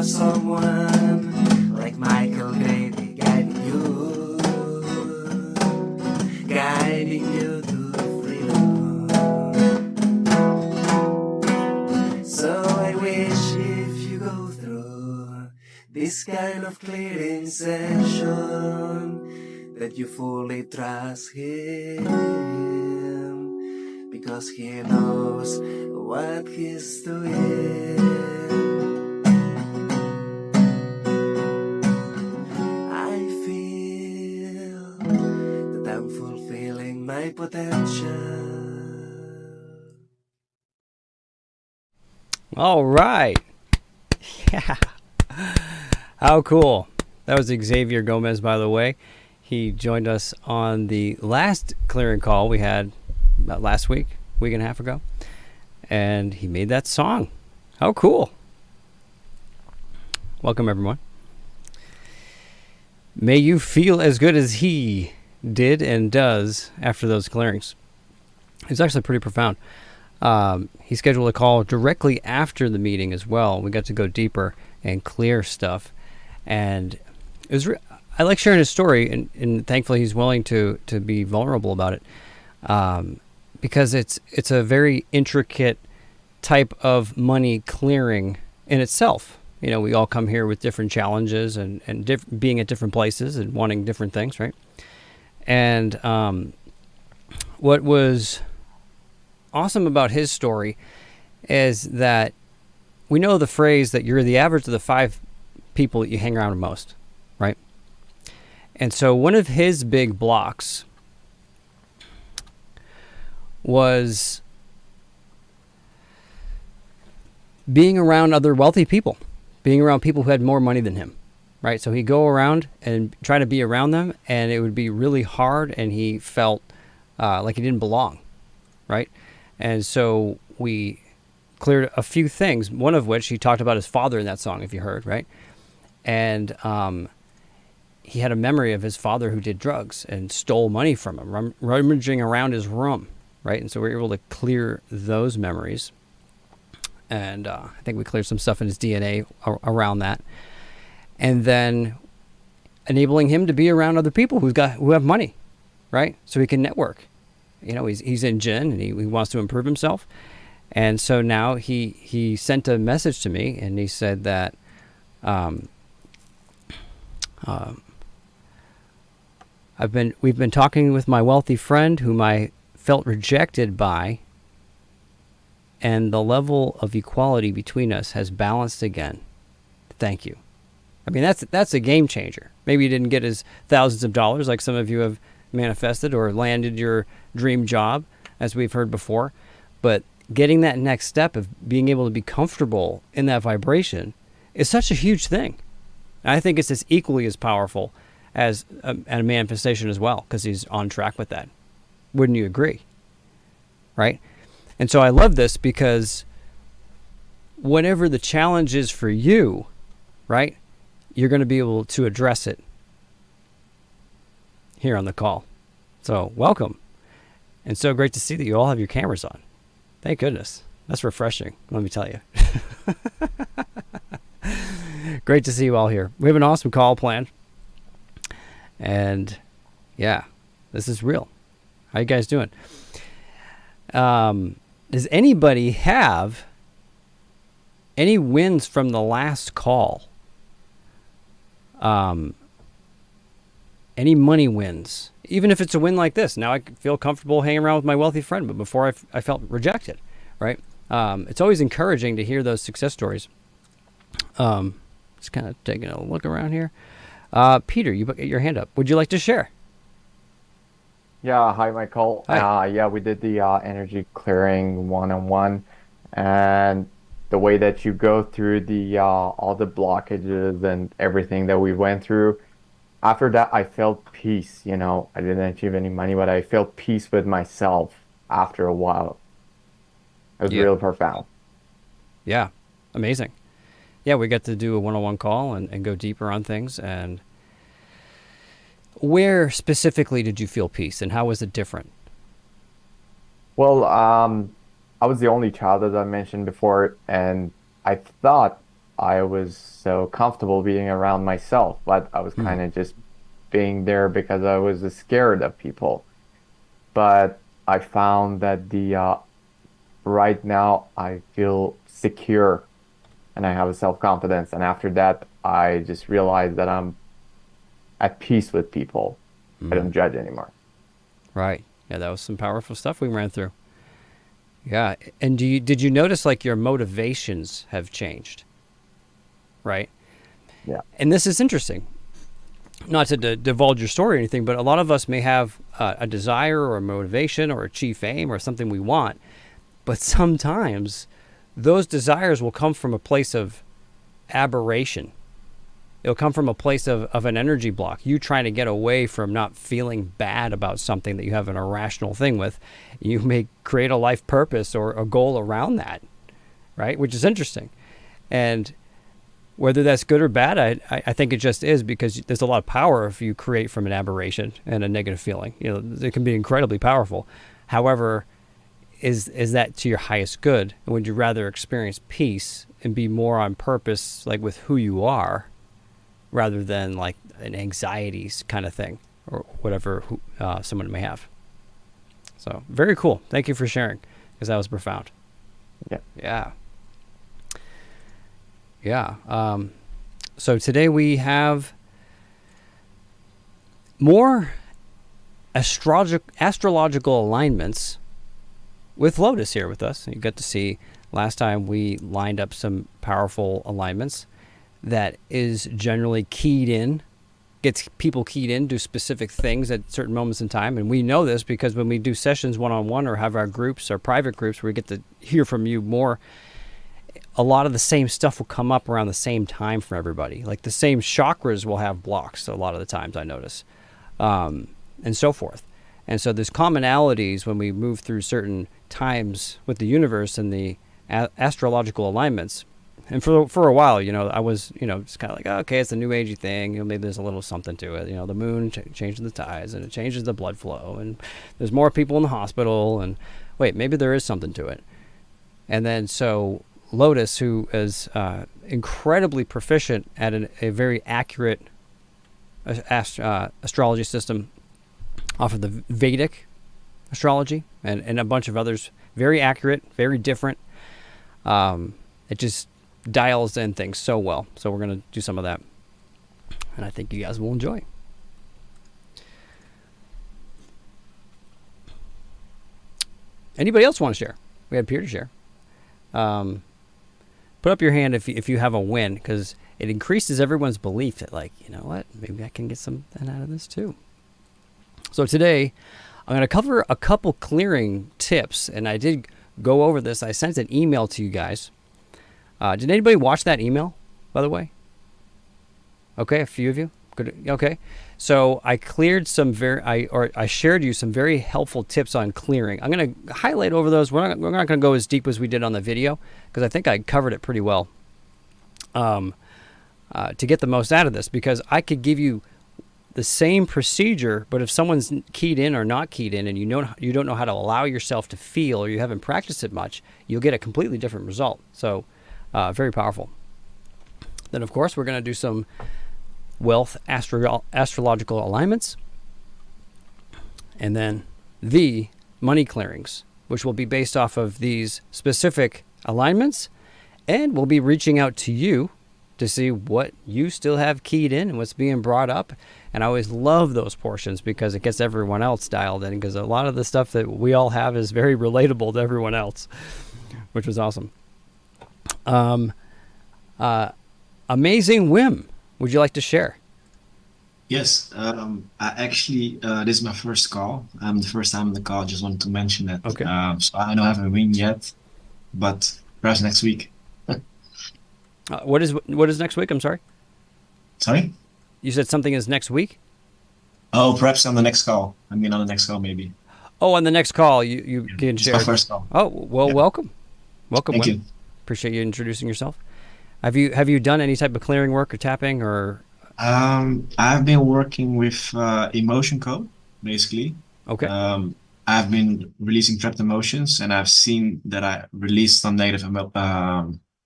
someone like Michael Grady guiding you to freedom. So I wish if you go through this kind of clearing session that you fully trust him, because he knows what he's doing. I feel that I'm fulfilling my potential. All right. Yeah. How cool. That was Xavier Gomez, by the way. He joined us on the last clearing call we had about last week and a half ago. And he made that song. How cool. Welcome, everyone. May you feel as good as he did and does after those clearings. It's actually pretty profound. He scheduled a call directly after the meeting as well. We got to go deeper and clear stuff. And it was I like sharing his story, and thankfully he's willing to be vulnerable about it, because it's a very intricate type of money clearing in itself. You know, we all come here with different challenges and being at different places and wanting different things, right? And what was awesome about his story is that we know the phrase that you're the average of the 5 people that you hang around with most, right? And so one of his big blocks was being around other wealthy people, being around people who had more money than him, right? So he'd go around and try to be around them, and it would be really hard, and he felt like he didn't belong, right? And so we cleared a few things, one of which he talked about his father in that song, if you heard, right? And he had a memory of his father who did drugs and stole money from him, rummaging around his room, right? And so we were able to clear those memories. And I think we cleared some stuff in his DNA around that. And then enabling him to be around other people who have money, right? So he can network. You know, he's in gin, and he wants to improve himself. And so now he sent a message to me, and he said that we've been talking with my wealthy friend whom I felt rejected by, and the level of equality between us has balanced again. Thank you. I mean, that's a game changer. Maybe you didn't get his thousands of dollars like some of you have manifested, or landed your dream job, as we've heard before, but getting that next step of being able to be comfortable in that vibration is such a huge thing. And I think it's as equally as powerful as a manifestation as well, because he's on track with that. Wouldn't you agree? Right? And so I love this, because whatever the challenge is for you, right, you're going to be able to address it here on the call. So welcome. And so great to see that you all have your cameras on. Thank goodness. That's refreshing, let me tell you. Great to see you all here. We have an awesome call planned. And yeah, this is real. How you guys doing? Does anybody have any wins from the last call? Any money wins? Even if it's a win like this. Now I feel comfortable hanging around with my wealthy friend, but before I felt rejected, right? It's always encouraging to hear those success stories. Just kind of taking a look around here. Peter, you put your hand up. Would you like to share? Yeah, hi, Michael. Hi. Yeah, we did the energy clearing one-on-one, and the way that you go through the all the blockages and everything that we went through. After that, I felt peace. You know, I didn't achieve any money, but I felt peace with myself after a while. It was real profound. Yeah, amazing. Yeah, we got to do a one-on-one call and go deeper on things. And where specifically did you feel peace, and how was it different? Well, I was the only child, as I mentioned before, and I thought I was so comfortable being around myself, but I was Hmm. kind of just being there because I was scared of people. But I found that the right now I feel secure and I have a self-confidence. And after that, I just realized that I'm at peace with people. I Hmm. don't judge anymore. Right. Yeah, that was some powerful stuff we ran through. Yeah. And did you notice like your motivations have changed? Right. Yeah. And this is interesting. Not to divulge your story or anything, but a lot of us may have a desire or a motivation or achieve fame or something we want, but sometimes those desires will come from a place of aberration. It'll come from a place of an energy block. You trying to get away from not feeling bad about something that you have an irrational thing with. You may create a life purpose or a goal around that, right? Which is interesting. And whether that's good or bad, I think it just is, because there's a lot of power if you create from an aberration and a negative feeling. You know, it can be incredibly powerful. However, is that to your highest good? And would you rather experience peace and be more on purpose, like with who you are, rather than like an anxieties kind of thing or whatever someone may have? So very cool. Thank you for sharing, because that was profound. Yeah. Yeah. Yeah. So today we have more astrological alignments with Lotus here with us. You got to see last time we lined up some powerful alignments that is generally keyed in, gets people keyed in, do specific things at certain moments in time. And we know this because when we do sessions one-on-one or have our groups, our private groups, where we get to hear from you more, a lot of the same stuff will come up around the same time for everybody. Like the same chakras will have blocks a lot of the times, I notice, and so forth. And so there's commonalities when we move through certain times with the universe and the astrological alignments. And for a while, you know, I was, you know, just kind of like, oh, okay, it's a new agey thing. You know, maybe there's a little something to it. You know, the moon changes the tides and it changes the blood flow, and there's more people in the hospital. And wait, maybe there is something to it. And then so Lotus, who is incredibly proficient at a very accurate astrology system off of the Vedic astrology and a bunch of others, very accurate, very different. It just dials in things so well. So we're going to do some of that, and I think you guys will enjoy. Anybody else want to share? We had Peter to share. Put up your hand if you have a win, because it increases everyone's belief that, like, you know what, maybe I can get something out of this too. So today I'm going to cover a couple clearing tips, and I did go over this. I sent an email to you guys. Did anybody watch that email, by the way? Okay, a few of you. Good. Okay, so I cleared some I shared you some very helpful tips on clearing. I'm going to highlight over those. We're not going to go as deep as we did on the video, because I think I covered it pretty well. To get the most out of this, because I could give you the same procedure, but if someone's keyed in or not keyed in, and you don't know how to allow yourself to feel, or you haven't practiced it much, you'll get a completely different result. So very powerful. Then of course we're going to do some wealth astrological alignments, and then the money clearings, which will be based off of these specific alignments, and we'll be reaching out to you to see what you still have keyed in and what's being brought up. And I always love those portions, because it gets everyone else dialed in, because a lot of the stuff that we all have is very relatable to everyone else, which was awesome. Amazing Whim, would you like to share? Yes, I actually, this is my first call. The first time on the call. Just wanted to mention that. Okay. So I don't have a win yet, but perhaps next week. What is next week? I'm sorry. Sorry? You said something is next week? Oh, perhaps on the next call. I mean, on the next call, maybe. Oh, on the next call, you can It's share. my first call. Oh, well, Yeah. welcome. Welcome, Thank Whim. you. Appreciate you introducing yourself. Have you done any type of clearing work or tapping or? I've been working with emotion code, basically. Okay. I've been releasing trapped emotions, and I've seen that I released some negative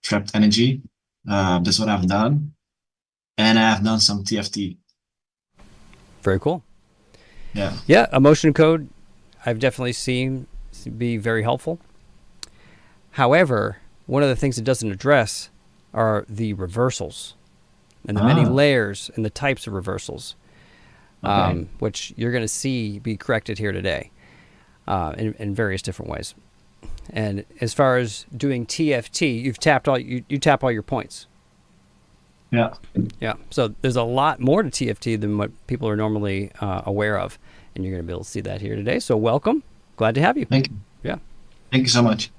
trapped energy. That's what I've done, and I've done some TFT. Very cool. Yeah. Yeah, emotion code I've definitely seen to be very helpful. However, one of the things it doesn't address are the reversals and the many Ah, layers and the types of reversals, okay. which you're going to see be corrected here today in various different ways. And as far as doing TFT, you've tapped all you tap all your points. Yeah. Yeah. So there's a lot more to TFT than what people are normally aware of, and you're going to be able to see that here today. So welcome. Glad to have you. Thank you. Yeah. Thank you so much.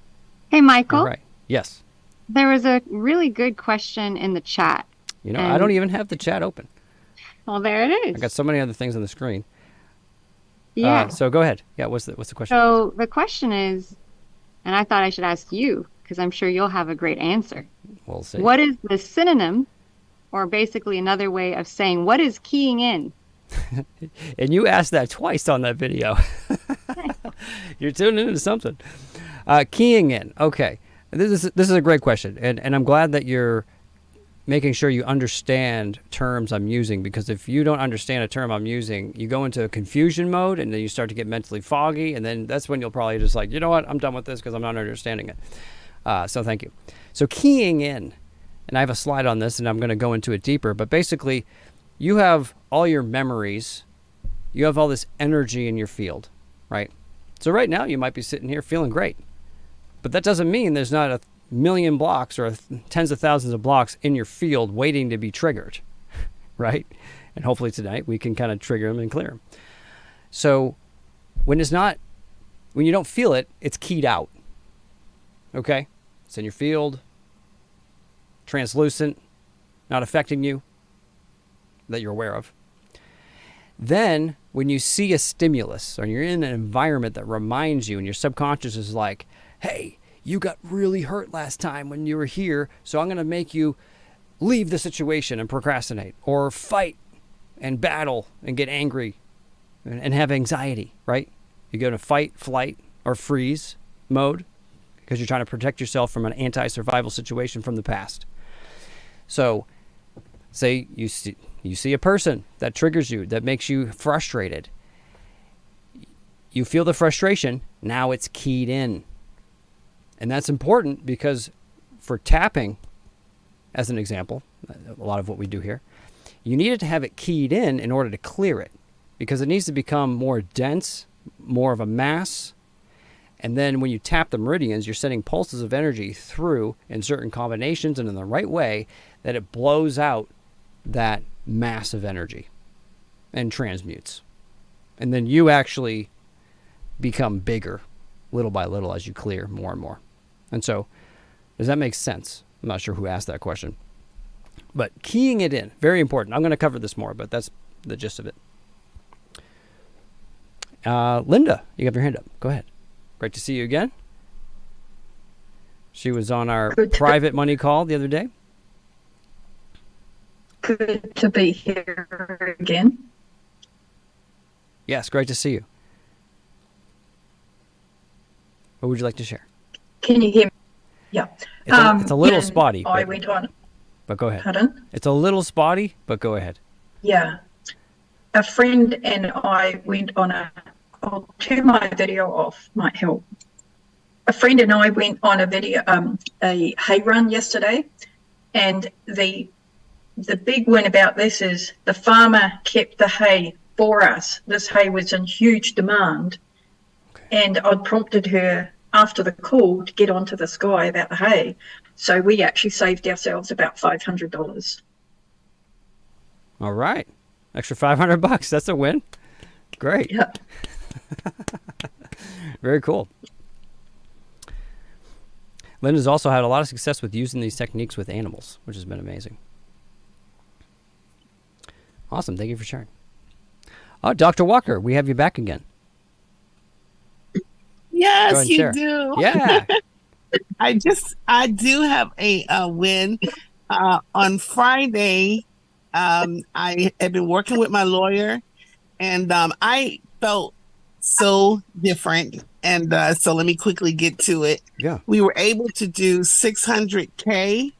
Hey, All Michael, right. Yes. there was a really good question in the chat. You know, I don't And even have the chat open. well, there it I got is. so many other things on the screen. Yeah. So go ahead. Yeah. What's the question? So the question is, and I thought I should ask you because I'm sure you'll have a great answer. We'll see. What is the synonym, or basically another way of saying what is keying in? And you asked that twice on that video. You're tuning into something. Keying in. Okay. This is a great question, and I'm glad that you're making sure you understand terms I'm using, because if you don't understand a term I'm using, you go into a confusion mode and then you start to get mentally foggy, and then that's when you'll probably just like, you know what, I'm done with this because I'm not understanding it. So thank you. So keying in, and I have a slide on this and I'm going to go into it deeper, but basically you have all your memories, you have all this energy in your field, right? So right now you might be sitting here feeling great, but that doesn't mean there's not a million blocks or tens of thousands of blocks in your field waiting to be triggered, right? And hopefully tonight we can kind of trigger them and clear them. So when you don't feel it, it's keyed out. Okay? It's in your field, translucent, not affecting you, that you're aware of. Then when you see a stimulus or you're in an environment that reminds you and your subconscious is like, hey, you got really hurt last time when you were here, so I'm going to make you leave the situation and procrastinate, or fight and battle and get angry and have anxiety, right? You go to fight, flight, or freeze mode because you're trying to protect yourself from an anti-survival situation from the past. So say you see a person that triggers you, that makes you frustrated. You feel the frustration, now it's keyed in. And that's important because for tapping, as an example, a lot of what we do here, you needed to have it keyed in order to clear it, because it needs to become more dense, more of a mass. And then when you tap the meridians, you're sending pulses of energy through in certain combinations and in the right way that it blows out that mass of energy and transmutes. And then you actually become bigger little by little as you clear more and more. And so, does that make sense? I'm not sure who asked that question. But keying it in, very important. I'm going to cover this more, but that's the gist of it. Linda, you have your hand up. Go ahead. Great to see you again. She was on our private money call the other day. Good to be here again. Yes, great to see you. What would you like to share? Can you hear me? Yeah. It's a little spotty. I went on. But go ahead. Pardon? It's a little spotty, but go ahead. Yeah. A friend and I went on I'll turn my video off, might help. A friend and I went on a hay run yesterday, and the big win about this is the farmer kept the hay for us. This hay was in huge demand. Okay. And I'd prompted her after the call to get onto this guy about the hay. So we actually saved ourselves about $500. All right. Extra $500. That's a win. Great. Yep. Very cool. Linda's also had a lot of success with using these techniques with animals, which has been amazing. Awesome. Thank you for sharing. Oh, Dr. Walker, we have you back again. Yes, you do. Yeah. I do have a win. On Friday, I had been working with my lawyer, and I felt so different. And so let me quickly get to it. Yeah. We were able to do 600K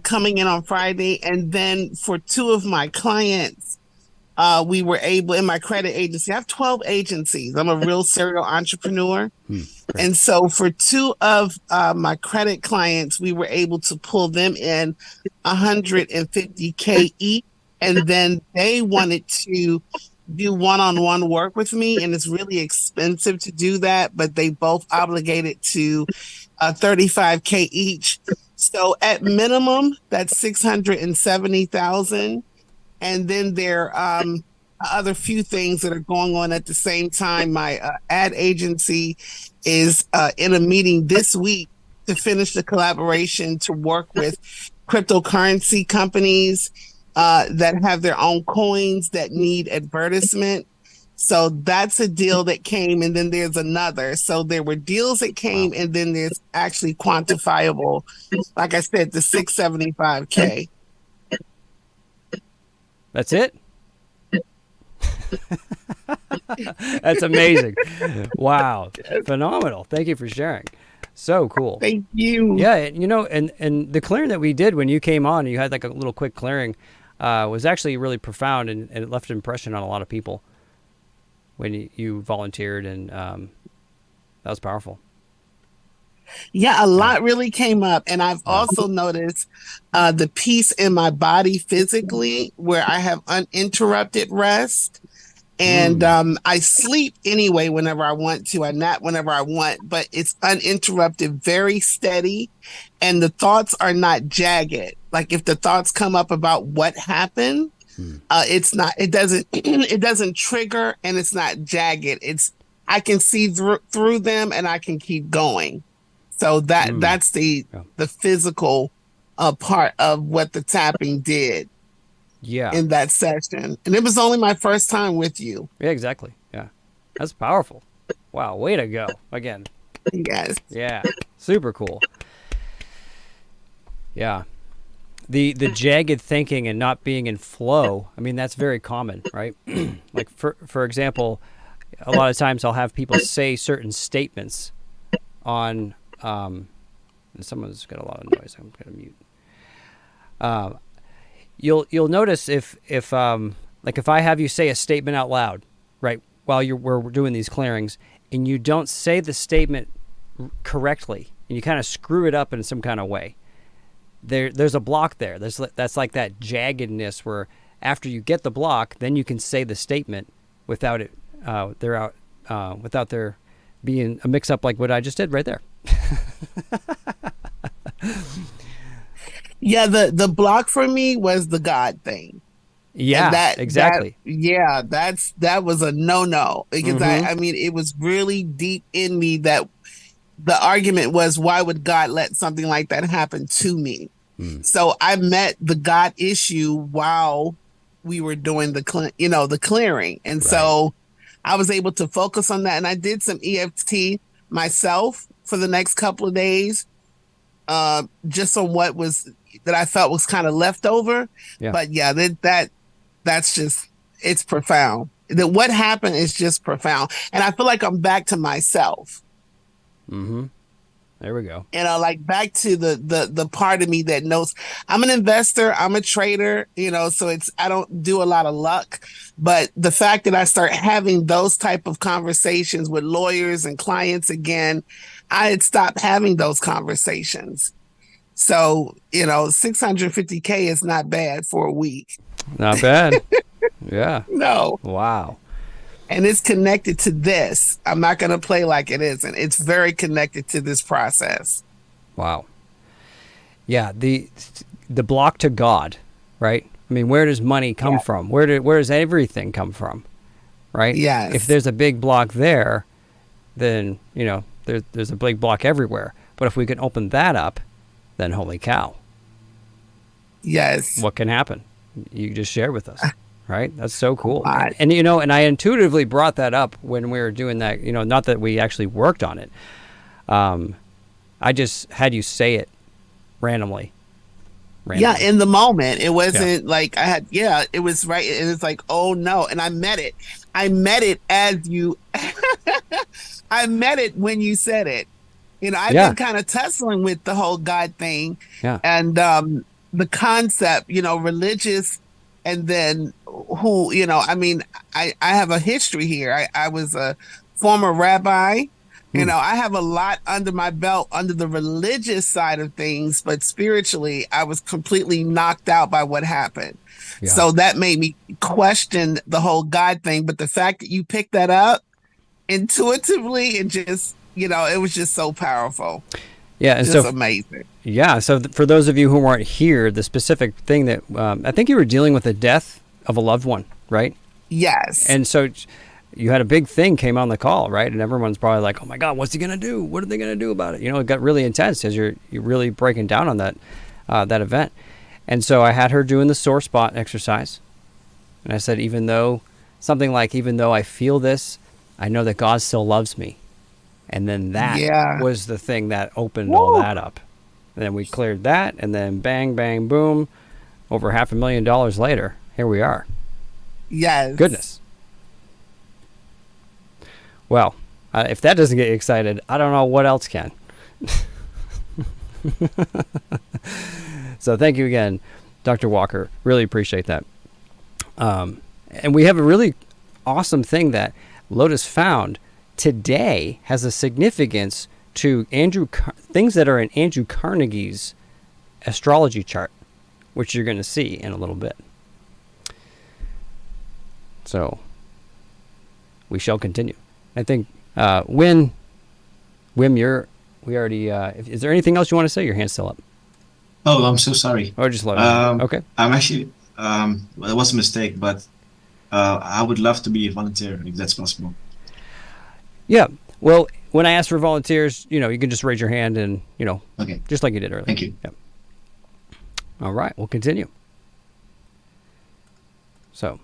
coming in on Friday. And then for 2 of my clients, we were able, in my credit agency, I have 12 agencies. I'm a real serial entrepreneur. And so for 2 of my credit clients, we were able to pull them in $150K each. And then they wanted to do one-on-one work with me. And it's really expensive to do that, but they both obligated to $35K each. So at minimum, that's $670,000. And then there are other few things that are going on at the same time. My ad agency is in a meeting this week to finish the collaboration to work with cryptocurrency companies that have their own coins that need advertisement. So that's a deal that came, and then there's another. So there were deals that came, and then there's actually quantifiable, like I said, the $675K. That's it? That's amazing. Wow. Phenomenal. Thank you for sharing. So cool. Thank you. Yeah, and the clearing that we did when you came on, you had like a little quick clearing, was actually really profound, and it left an impression on a lot of people when you volunteered, and that was powerful. Yeah, a lot really came up. And I've also noticed the peace in my body physically, where I have uninterrupted rest. And I sleep anyway whenever I want to. I nap whenever I want, but it's uninterrupted, very steady. And the thoughts are not jagged. Like if the thoughts come up about what happened, it doesn't trigger, and it's not jagged. I can see through them, and I can keep going. So that's the physical part of what the tapping did. Yeah. In that session. And it was only my first time with you. Yeah, exactly. Yeah. That's powerful. Wow. Way to go. Again. Yes. Yeah. Super cool. Yeah. The jagged thinking and not being in flow, I mean, that's very common, right? Like for example, a lot of times I'll have people say certain statements on and someone's got a lot of noise. I'm gonna mute. You'll notice if I have you say a statement out loud, right, while we're doing these clearings, and you don't say the statement correctly, and you kind of screw it up in some kind of way, there's a block there. That's like that jaggedness where after you get the block, then you can say the statement without it without there being a mix up like what I just did right there. Yeah, the block for me was the God thing. Yeah, exactly. That was a no because I mean it was really deep in me that the argument was, why would God let something like that happen to me? So I met the God issue while we were doing the clearing, and so I was able to focus on that, and I did some EFT myself for the next couple of days, just on what was that I felt was kind of left over. Yeah. But yeah, that's just, it's profound. That what happened is just profound. And I feel like I'm back to myself. Mm-hmm. There we go. Like back to the part of me that knows I'm an investor, I'm a trader, so I don't do a lot of luck. But the fact that I start having those type of conversations with lawyers and clients again, I had stopped having those conversations. So, $650K is not bad for a week. Not bad. Yeah. No. Wow. And it's connected to this. I'm not going to play like it isn't. It's very connected to this process. Wow. Yeah. The block to God, right? I mean, where does money come from? Where does everything come from? Right? Yes. If there's a big block there, then, there's a big block everywhere. But if we can open that up, then holy cow. Yes. What can happen? You just shared with us. Right? That's so cool. And I intuitively brought that up when we were doing that, not that we actually worked on it. I just had you say it randomly. Yeah, in the moment. It wasn't like it was right. And it's like, oh no. And I met it. I met it as you, I met it when you said it. I've been kind of tussling with the whole God thing. Yeah. And the concept, religious, and then who, I mean, I have a history here. I was a former rabbi. I have a lot under my belt under the religious side of things, but spiritually, I was completely knocked out by what happened. Yeah. So that made me question the whole God thing. But the fact that you picked that up intuitively and just, it was just so powerful. Yeah, and just amazing. Yeah, so for those of you who weren't here, the specific thing that I think you were dealing with the death of a loved one, right? Yes. And so you had a big thing came on the call, right? And everyone's probably like, "Oh my God, what's he gonna do? What are they gonna do about it?" It got really intense as you're really breaking down on that event. And so I had her doing the sore spot exercise, and I said, even though I feel this, I know that God still loves me. And then that was the thing that opened all that up. And then we cleared that, and then bang, bang, boom, over $500,000 later, here we are. Yes. Goodness. Well, if that doesn't get you excited, I don't know what else can. So thank you again, Dr. Walker. Really appreciate that. And we have a really awesome thing that Lotus found today has a significance to things that are in Andrew Carnegie's astrology chart, which you're going to see in a little bit. So we shall continue. I think Wim, we already. Is there anything else you want to say? Your hand's still up. Oh, I'm so sorry. Or just let me know. Okay. I'm actually, well, it was a mistake, but I would love to be a volunteer if that's possible. Yeah. Well, when I ask for volunteers, you can just raise your hand and, Okay. just like you did earlier. Thank you. Yep. All right. We'll continue. So.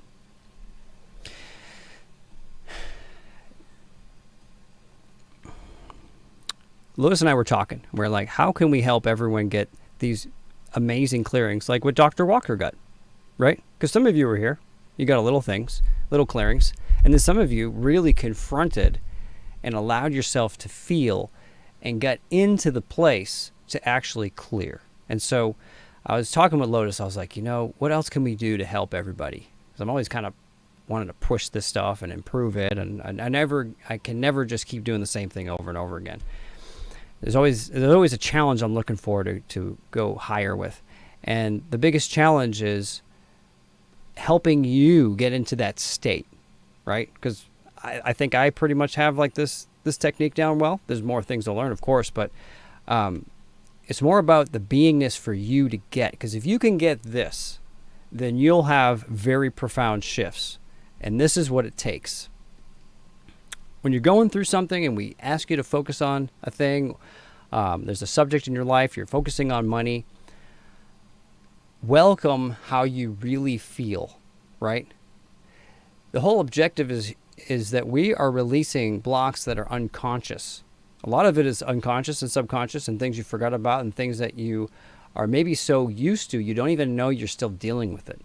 Lois and I were talking. We're like, how can we help everyone get these amazing clearings like what Dr. Walker got, right? Because some of you were here. You got little things, little clearings. And then some of you really confronted and allowed yourself to feel and got into the place to actually clear. And so I was talking with Lotus. I was like, what else can we do to help everybody? Because I'm always kind of wanting to push this stuff and improve it. And I can never just keep doing the same thing over and over again. There's always a challenge I'm looking forward to go higher with. And the biggest challenge is helping you get into that state, right? Because I think I pretty much have like this technique down well. There's more things to learn, of course, but it's more about the beingness for you to get. Because if you can get this, then you'll have very profound shifts. And this is what it takes. When you're going through something and we ask you to focus on a thing, there's a subject in your life, you're focusing on money, welcome how you really feel, right? The whole objective is that we are releasing blocks that are unconscious. A lot of it is unconscious and subconscious and things you forgot about and things that you are maybe so used to you don't even know you're still dealing with it.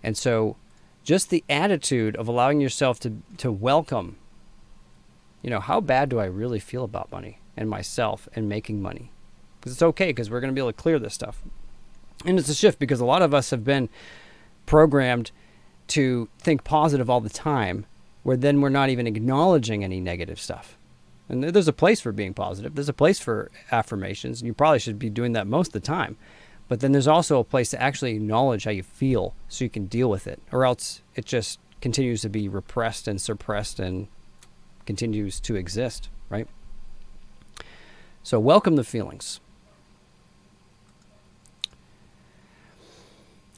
And so just the attitude of allowing yourself to welcome, how bad do I really feel about money and myself and making money? Because it's okay, because we're going to be able to clear this stuff. And it's a shift because a lot of us have been programmed to think positive all the time, where then we're not even acknowledging any negative stuff. And there's a place for being positive. There's a place for affirmations, and you probably should be doing that most of the time. But then there's also a place to actually acknowledge how you feel so you can deal with it, or else it just continues to be repressed and suppressed and continues to exist, right? So welcome the feelings.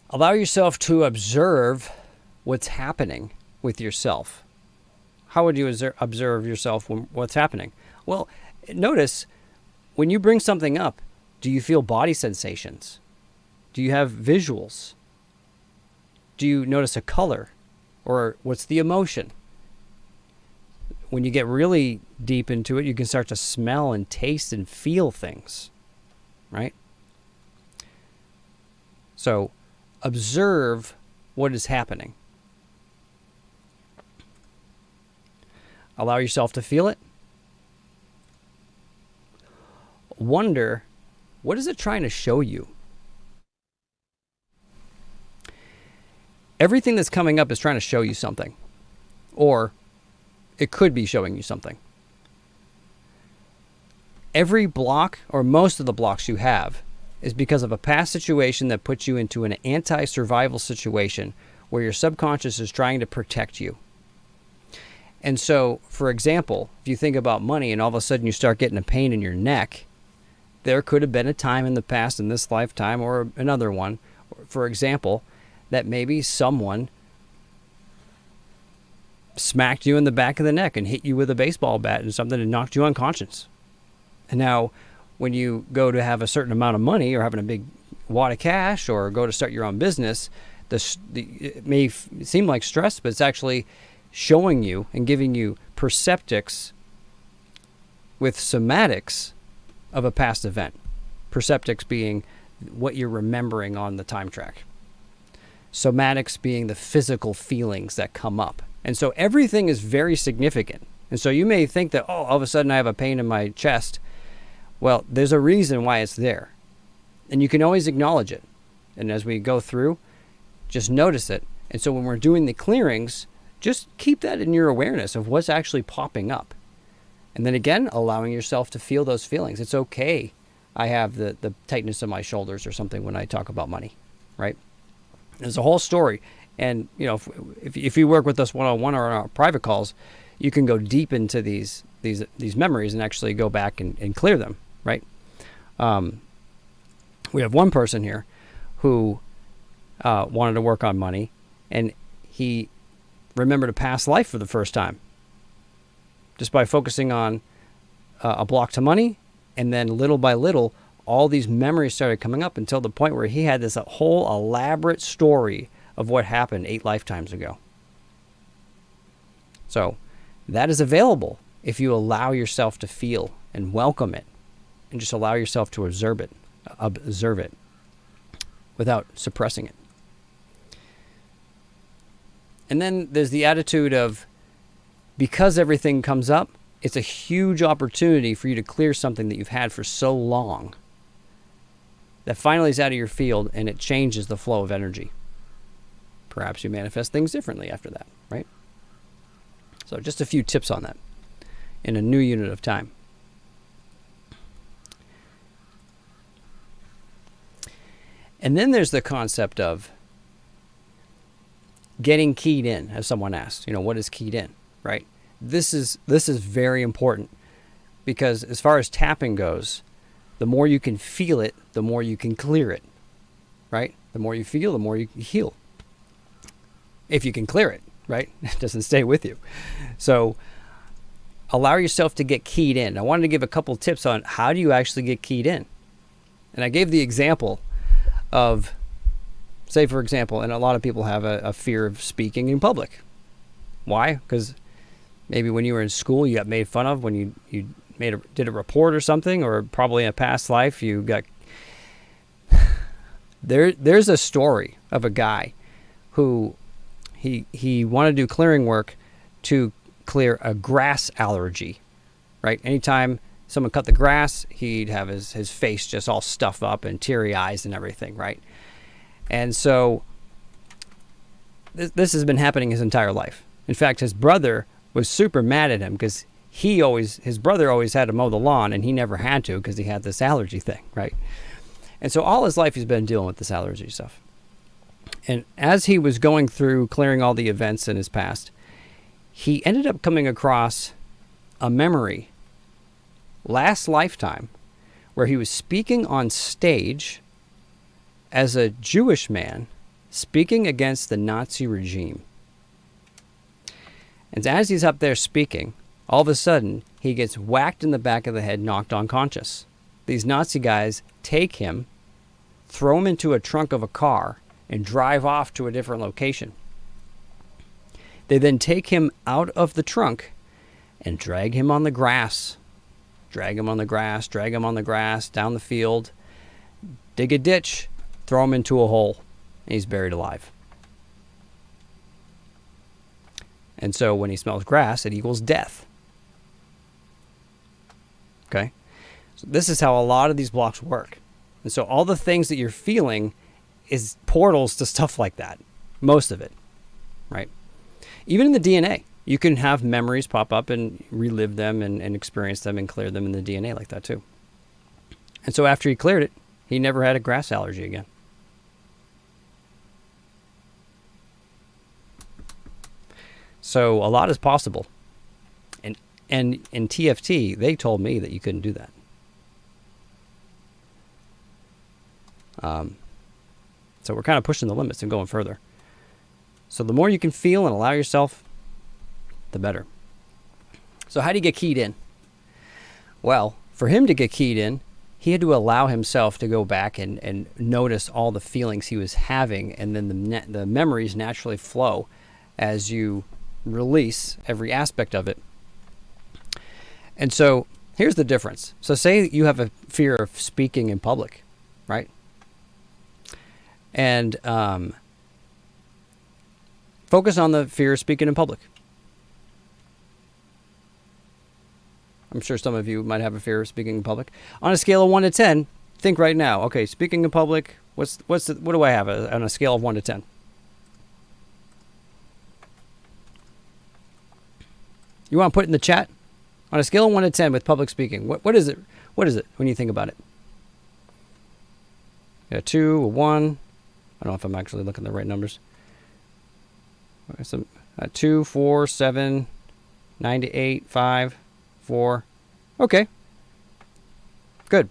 Allow yourself to observe what's happening with yourself. How would you observe yourself when what's happening? Well, notice when you bring something up, do you feel body sensations? Do you have visuals? Do you notice a color? Or what's the emotion? When you get really deep into it, you can start to smell and taste and feel things, right? So observe what is happening. Allow yourself to feel it. Wonder, what is it trying to show you? everything that's coming up is trying to show you something, or it could be showing you something. Every block, or most of the blocks you have, is because of a past situation that puts you into an anti-survival situation where your subconscious is trying to protect you. And so, for example, if you think about money and all of a sudden you start getting a pain in your neck, there could have been a time in the past, in this lifetime or another one, for example, that maybe someone smacked you in the back of the neck and hit you with a baseball bat and something and knocked you unconscious. And now, when you go to have a certain amount of money or having a big wad of cash or go to start your own business, it may seem like stress, but it's actually showing you and giving you perceptics with somatics of a past event. Perceptics being what you're remembering on the time track. Somatics being the physical feelings that come up. And so everything is very significant. And so you may think that, oh, all of a sudden I have a pain in my chest. Well, there's a reason why it's there. And you can always acknowledge it. And as we go through, just notice it. And so when we're doing the clearings, just keep that in your awareness of what's actually popping up. And then again, allowing yourself to feel those feelings. It's okay. I have the tightness of my shoulders or something when I talk about money, right? There's a whole story. And, you know, if you work with us one-on-one or on our private calls, you can go deep into these memories and actually go back and clear them, right? We have one person here who wanted to work on money, and he remembered a past life for the first time just by focusing on a block to money. And then little by little, all these memories started coming up until the point where he had this whole elaborate story of what happened 8 lifetimes ago. So that is available if you allow yourself to feel and welcome it and just allow yourself to observe it without suppressing it. And then there's the attitude of, because everything comes up, it's a huge opportunity for you to clear something that you've had for so long that finally is out of your field, and it changes the flow of energy. Perhaps you manifest things differently after that, right? So just a few tips on that in a new unit of time. And then there's the concept of getting keyed in, as someone asked. You know, what is keyed in, right? This is very important, because as far as tapping goes, the more you can feel it, the more you can clear it, right? The more you feel, the more you can heal. If you can clear it, right? It doesn't stay with you. So allow yourself to get keyed in. I wanted to give a couple tips on how do you actually get keyed in. And I gave the example of, say, for example, and a lot of people have a fear of speaking in public. Why? Because maybe when you were in school, you got made fun of when you did a report or something, or probably in a past life you got... There's a story of a guy who he wanted to do clearing work to clear a grass allergy, right? Anytime someone cut the grass, he'd have his face just all stuffed up and teary eyes and everything, right? And so this has been happening his entire life. In fact, his brother was super mad at him because his brother always had to mow the lawn and he never had to because he had this allergy thing, right? And so all his life he's been dealing with this allergy stuff. And as he was going through clearing all the events in his past, he ended up coming across a memory last lifetime where he was speaking on stage as a Jewish man speaking against the Nazi regime. And as he's up there speaking, all of a sudden he gets whacked in the back of the head, knocked unconscious. These Nazi guys take him, throw him into a trunk of a car, and drive off to a different location. They then take him out of the trunk and drag him on the grass. Drag him on the grass, down the field, dig a ditch, throw him into a hole, and he's buried alive. And so when he smells grass, it equals death. Okay? So this is how a lot of these blocks work. And so all the things that you're feeling is portals to stuff like that. Most of it, right? Even in the DNA, you can have memories pop up and relive them and experience them and clear them in the DNA like that too. And so after he cleared it, he never had a grass allergy again. So a lot is possible. And in TFT, they told me that you couldn't do that. So we're kind of pushing the limits and going further. So the more you can feel and allow yourself, the better. So how do you get keyed in? Well, for him to get keyed in, he had to allow himself to go back and notice all the feelings he was having, and then the memories naturally flow as you release every aspect of it. And so here's the difference. So say you have a fear of speaking in public, right? And focus on the fear of speaking in public. I'm sure some of you might have a fear of speaking in public. On a scale of 1 to 10, think right now. Okay, speaking in public, what do I have on a scale of 1 to 10? You want to put it in the chat? On a scale of 1 to 10 with public speaking, what is it? What is it when you think about it? A 2, a 1. I don't know if I'm actually looking at the right numbers. So 2, 4, 7, 9 to 8, 5, 4. Okay. Good.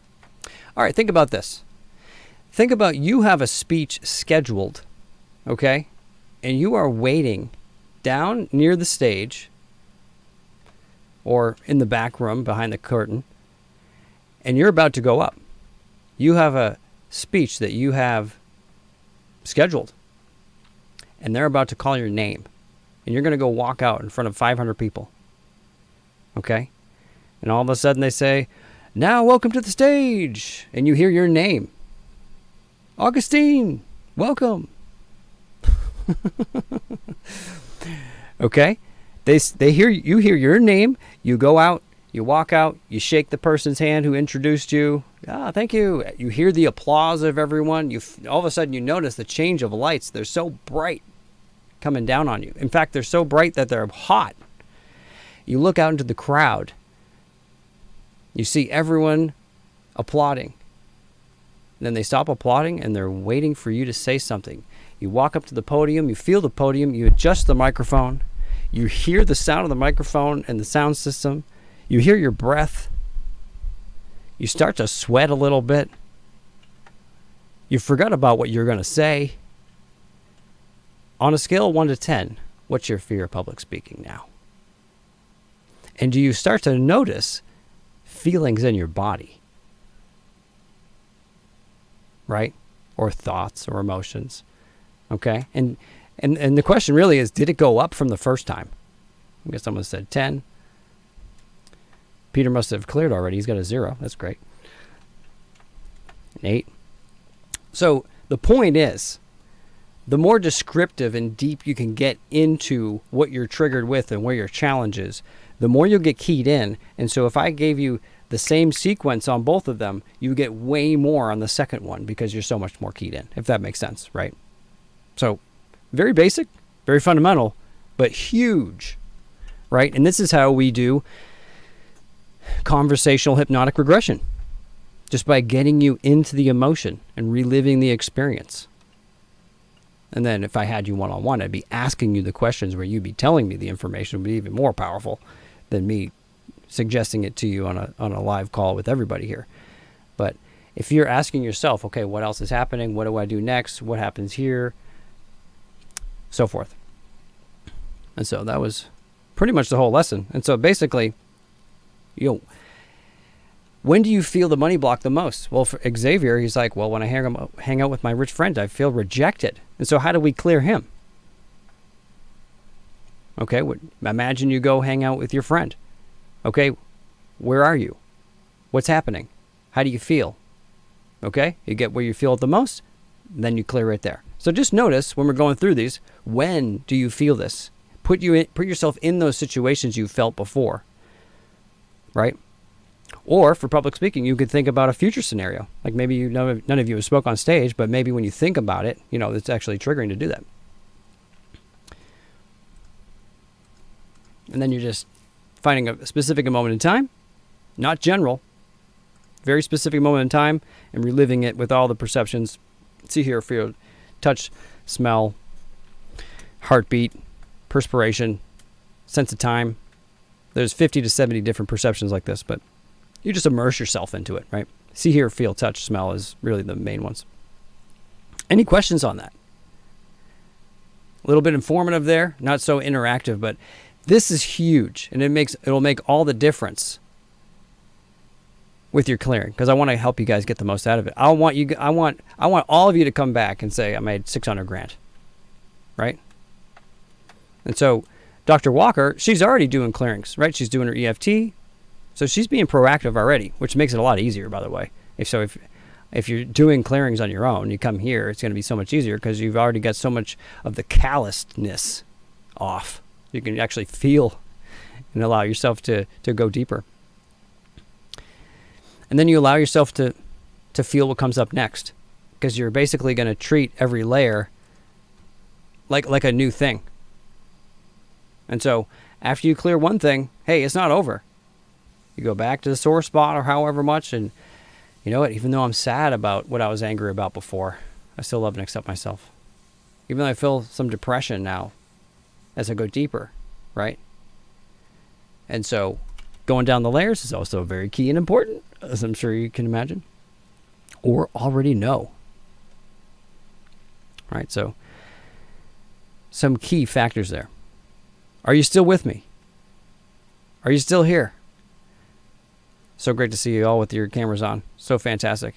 All right, think about this. Think about you have a speech scheduled, okay? And you are waiting down near the stage or in the back room behind the curtain, and you're about to go up. You have a speech that you have scheduled, and they're about to call your name, and you're going to go walk out in front of 500 people, okay? And all of a sudden they say, "Now welcome to the stage," and you hear your name. "Augustine, welcome." Okay? They hear your name, you go out, you walk out, you shake the person's hand who introduced you. "Ah, thank you." You hear the applause of everyone. All of a sudden you notice the change of lights. They're so bright coming down on you. In fact, they're so bright that they're hot. You look out into the crowd. You see everyone applauding. And then they stop applauding and they're waiting for you to say something. You walk up to the podium, you feel the podium, you adjust the microphone. You hear the sound of the microphone and the sound system. You hear your breath. You start to sweat a little bit. You forgot about what you're going to say. On a scale of 1 to 10, what's your fear of public speaking now? And do you start to notice feelings in your body? Right? Or thoughts or emotions. Okay? And the question really is, did it go up from the first time? I guess someone said 10. Peter must have cleared already. He's got a 0. That's great. An 8. So the point is, the more descriptive and deep you can get into what you're triggered with and where your challenge is, the more you'll get keyed in. And so if I gave you the same sequence on both of them, you get way more on the second one because you're so much more keyed in, if that makes sense, right? So very basic, very fundamental, but huge, right? And this is how we do conversational hypnotic regression, just by getting you into the emotion and reliving the experience. And then if I had you one-on-one, I'd be asking you the questions where you'd be telling me the information. Would be even more powerful than me suggesting it to you on a live call with everybody here. But if you're asking yourself, okay, what else is happening? What do I do next? What happens here? So forth. And so that was pretty much the whole lesson. And so basically, when do you feel the money block the most? Well, for Xavier, he's like, well, when I hang out with my rich friend, I feel rejected. And so how do we clear him? Okay, imagine you go hang out with your friend. Okay, where are you? What's happening? How do you feel? Okay, you get where you feel it the most, then you clear it there. So just notice when we're going through these, when do you feel this? Put yourself in those situations you felt before, right? Or for public speaking, you could think about a future scenario. Like maybe none of you have spoke on stage, but maybe when you think about it, it's actually triggering to do that. And then you're just finding a specific moment in time, not general, very specific moment in time, and reliving it with all the perceptions, see, hear, feel, touch, smell, heartbeat, perspiration, sense of time. There's 50 to 70 different perceptions like this, but you just immerse yourself into it, right? See, hear, feel, touch, smell is really the main ones. Any questions on that? A little bit informative there, not so interactive, but this is huge, and it'll make all the difference with your clearing, because I want to help you guys get the most out of it. I want all of you to come back and say, I made 600 grand, right? And so Dr. Walker, she's already doing clearings, right? She's doing her EFT, so she's being proactive already, which makes it a lot easier, by the way. If you're doing clearings on your own, you come here, it's going to be so much easier because you've already got so much of the callousness off. You can actually feel and allow yourself to go deeper. And then you allow yourself to feel what comes up next, because you're basically going to treat every layer like a new thing. And so after you clear one thing, hey, it's not over. You go back to the sore spot or however much, and you know what? Even though I'm sad about what I was angry about before, I still love and accept myself. Even though I feel some depression now as I go deeper, right? And so going down the layers is also very key and important, as I'm sure you can imagine or already know. Right? So some key factors there. Are you still with me? Are you still here? So great to see you all with your cameras on. So fantastic.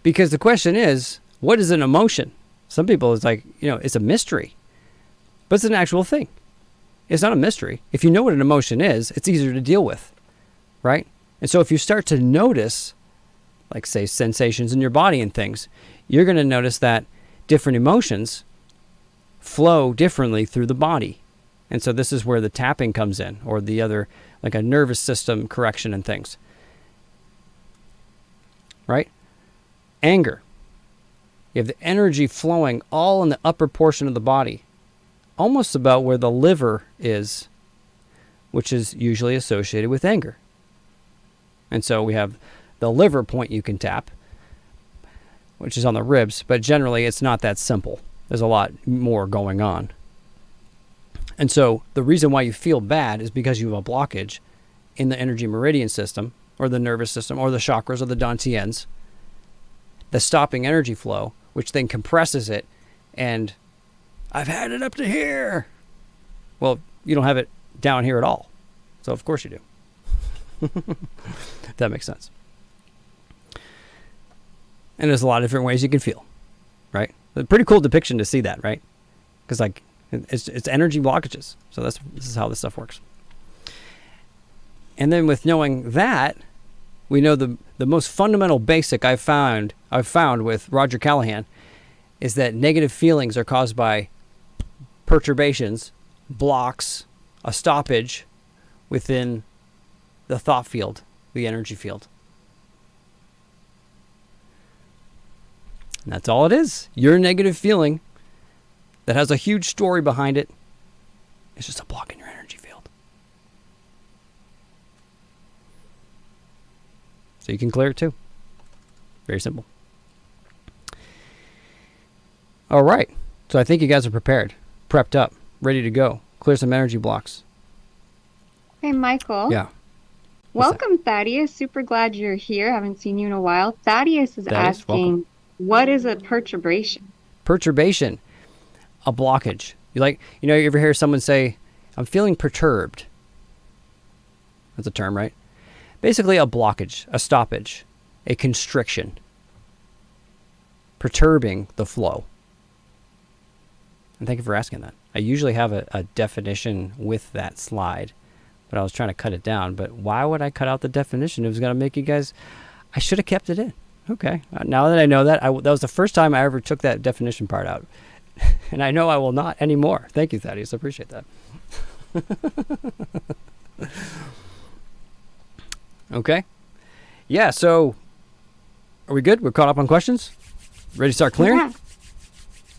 Because the question is, what is an emotion? Some people, it's like, it's a mystery. But it's an actual thing. It's not a mystery. If you know what an emotion is, it's easier to deal with, right? And so if you start to notice, like say, sensations in your body and things, you're going to notice that different emotions flow differently through the body. And so this is where the tapping comes in, or the other, like a nervous system correction and things. Right? Anger. You have the energy flowing all in the upper portion of the body, almost about where the liver is, which is usually associated with anger. And so we have the liver point you can tap, which is on the ribs, but generally it's not that simple. There's a lot more going on. And so the reason why you feel bad is because you have a blockage in the energy meridian system, or the nervous system, or the chakras, or the dantians, that's stopping energy flow, which then compresses it, and I've had it up to here. Well, you don't have it down here at all. So of course you do. That makes sense. And there's a lot of different ways you can feel, right? A pretty cool depiction to see that, right? Because like it's energy blockages. So this is how this stuff works. And then with knowing that, we know the most fundamental basic I've found with Roger Callahan is that negative feelings are caused by perturbations, blocks, a stoppage within the thought field, the energy field. And that's all it is. Your negative feeling that has a huge story behind it is just a block in your energy field. So you can clear it too. Very simple. All right. So I think you guys are prepared, prepped up, ready to go. Clear some energy blocks. Hey, Michael. Yeah. Welcome, Thaddeus. Super glad you're here. Haven't seen you in a while. Thaddeus is asking, welcome. What is a perturbation? Perturbation. A blockage. You ever hear someone say, I'm feeling perturbed? That's a term, right? Basically a blockage, a stoppage, a constriction. Perturbing the flow. And thank you for asking that. I usually have a definition with that slide, but I was trying to cut it down. But why would I cut out the definition? It was going to make you guys... I should have kept it in. Okay. Now that I know that, that was the first time I ever took that definition part out. And I know I will not anymore. Thank you, Thaddeus. I appreciate that. Okay. Yeah, so are we good? We're caught up on questions? Ready to start clearing? Yeah.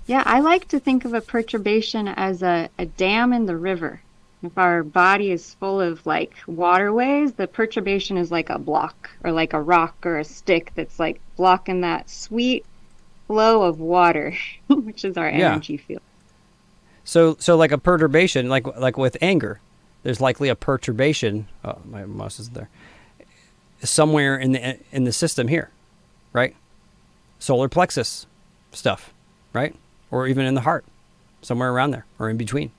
Yeah, I like to think of a perturbation as a dam in the river. If our body is full of like waterways, the perturbation is like a block or like a rock or a stick that's like blocking that sweet flow of water, which is our Yeah. energy field. So like a perturbation, like with anger, there's likely a perturbation. Oh, my mouse is there. Somewhere in the system here, right? Solar plexus stuff, right? Or even in the heart, somewhere around there, or in between.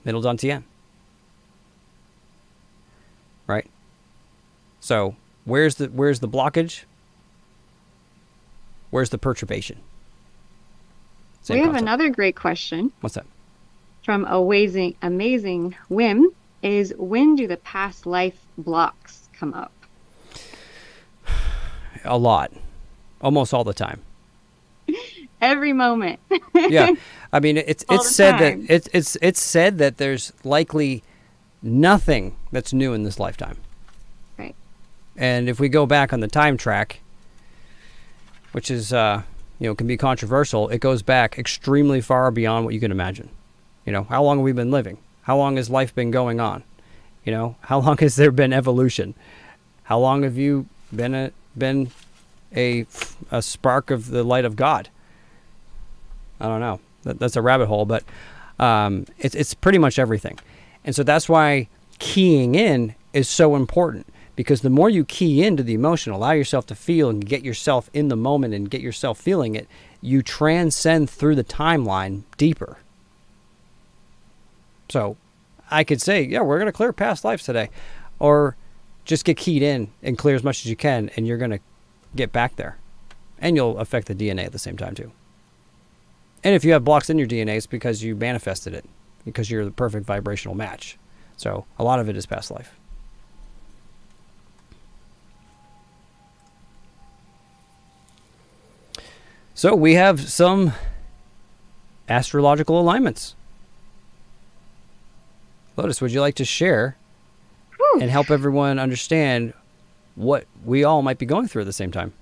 Middle dantian. Right? So where's the blockage? Where's the perturbation? Same We have concept. another great question What's that? from amazing Wim is when do the past life blocks come up? A lot. Almost all the time. Every moment. Yeah. I mean, it's All the said time. that it's said that there's likely nothing that's new in this lifetime. Right. And if we go back on the time track, which is can be controversial, it goes back extremely far beyond what you can imagine. How long have we been living? How long has life been going on? How long has there been evolution? How long have you been a spark of the light of God? I don't know. That's a rabbit hole, but it's pretty much everything. And so that's why keying in is so important, because the more you key into the emotion, allow yourself to feel and get yourself in the moment and get yourself feeling it, you transcend through the timeline deeper. So I could say, yeah, we're going to clear past lives today, or just get keyed in and clear as much as you can, and you're going to get back there. And you'll affect the DNA at the same time too. And if you have blocks in your DNA, it's because you manifested it, because you're the perfect vibrational match. So a lot of it is past life. So we have some astrological alignments. Lotus, would you like to share Whew. and help everyone understand what we all might be going through at the same time?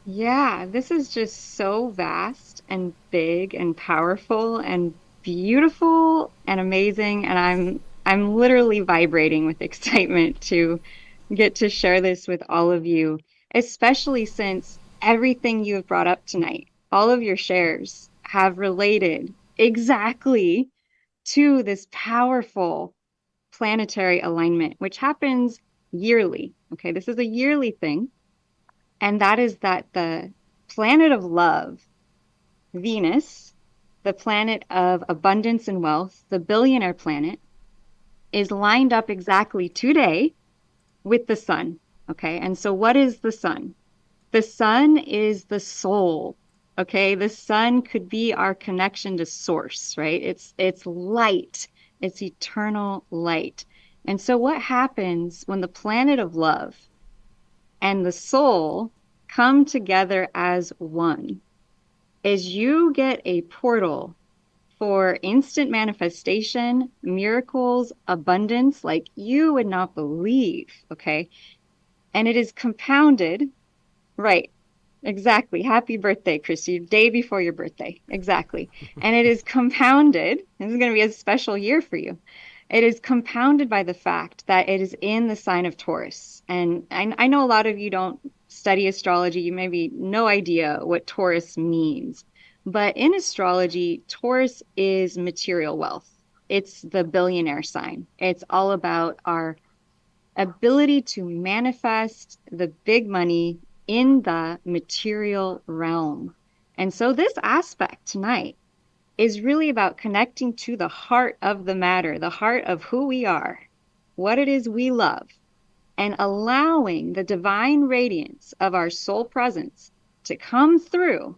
Yeah, this is just so vast and big and powerful and beautiful and amazing, and I'm literally vibrating with excitement to get to share this with all of you, especially since everything you have brought up tonight, all of your shares have related exactly to this powerful planetary alignment, which happens yearly. Okay, this is a yearly thing. And that is that the planet of love, Venus, the planet of abundance and wealth, the billionaire planet, is lined up exactly today with the sun. Okay, and so what is the sun? The sun is the soul. Okay, the sun could be our connection to source, right? It's light, it's eternal light. And so what happens when the planet of love and the soul come together as one is you get a portal for instant manifestation, miracles, abundance like you would not believe, okay? And it is compounded, right? Exactly. Happy birthday, Christy. Day before your birthday. Exactly. And it is compounded. This is going to be a special year for you. It is compounded by the fact that it is in the sign of Taurus. And I know a lot of you don't study astrology. You maybe no idea what Taurus means. But in astrology, Taurus is material wealth. It's the billionaire sign. It's all about our ability to manifest the big money in the material realm. And so this aspect tonight is really about connecting to the heart of the matter, the heart of who we are, what it is we love, and allowing the divine radiance of our soul presence to come through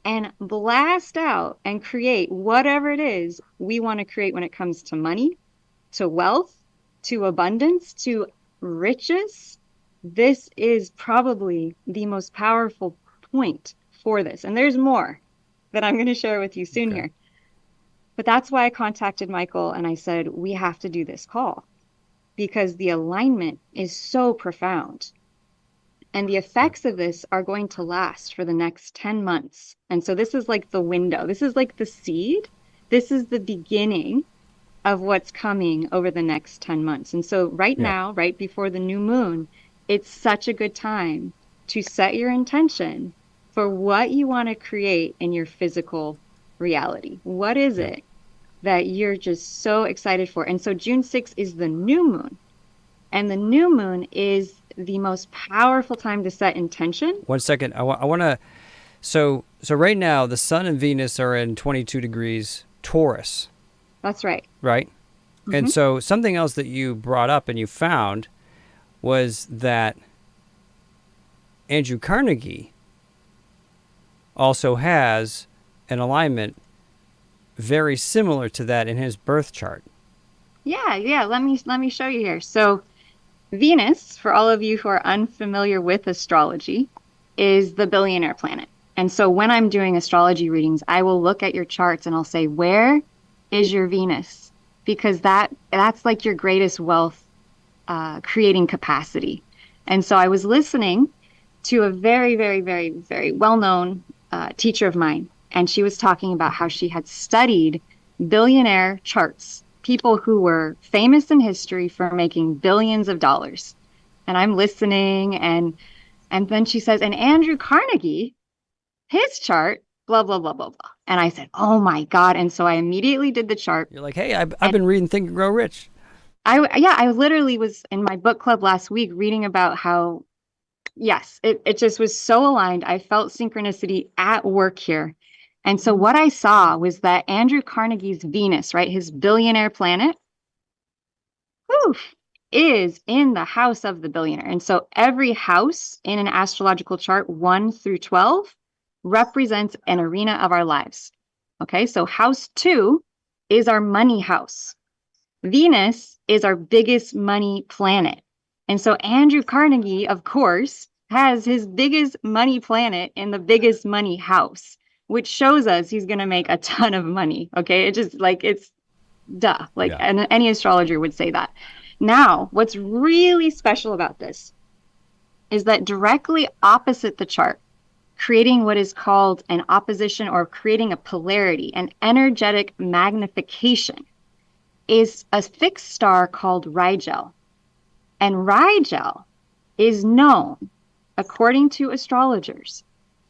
and blast out and create whatever it is we want to create when it comes to money, to wealth, to abundance, to riches. This is probably the most powerful point for this. And there's more that I'm going to share with you soon here. But that's why I contacted Michael and I said, we have to do this call because the alignment is so profound. And the effects of this are going to last for the next 10 months. And so this is like the window. This is like the seed. This is the beginning of what's coming over the next 10 months. And so right now, right before the new moon, it's such a good time to set your intention for what you want to create in your physical reality. What is it that you're just so excited for? And so June 6th is the new moon. And the new moon is the most powerful time to set intention. 1 second. I want to. So right now, the Sun and Venus are in 22 degrees Taurus. That's right. Right? Mm-hmm. And so something else that you brought up and you found was that Andrew Carnegie also has an alignment very similar to that in his birth chart. Yeah. Let me show you here. So Venus, for all of you who are unfamiliar with astrology, is the billionaire planet. And so when I'm doing astrology readings, I will look at your charts and I'll say, where is your Venus? Because that's like your greatest wealth creating capacity. And so I was listening to a very, very, very, very well-known teacher of mine, and she was talking about how she had studied billionaire charts, people who were famous in history for making billions of dollars. And I'm listening, and then she says, and Andrew Carnegie, his chart, blah, blah, blah, blah, blah. And I said, oh my God. And so I immediately did the chart. You're like, hey, I've been reading Think and Grow Rich. I literally was in my book club last week reading about how, yes, it just was so aligned. I felt synchronicity at work here. And so what I saw was that Andrew Carnegie's Venus, right, his billionaire planet, is in the house of the billionaire. And so every house in an astrological chart, 1 through 12, represents an arena of our lives. Okay, so house 2 is our money house. Venus is our biggest money planet. And so Andrew Carnegie, of course, has his biggest money planet in the biggest money house, which shows us he's going to make a ton of money. Okay, it just like it's duh. Like and any astrologer would say that. Now, what's really special about this is that directly opposite the chart, creating what is called an opposition or creating a polarity, an energetic magnification, is a fixed star called Rigel. And Rigel is known, according to astrologers,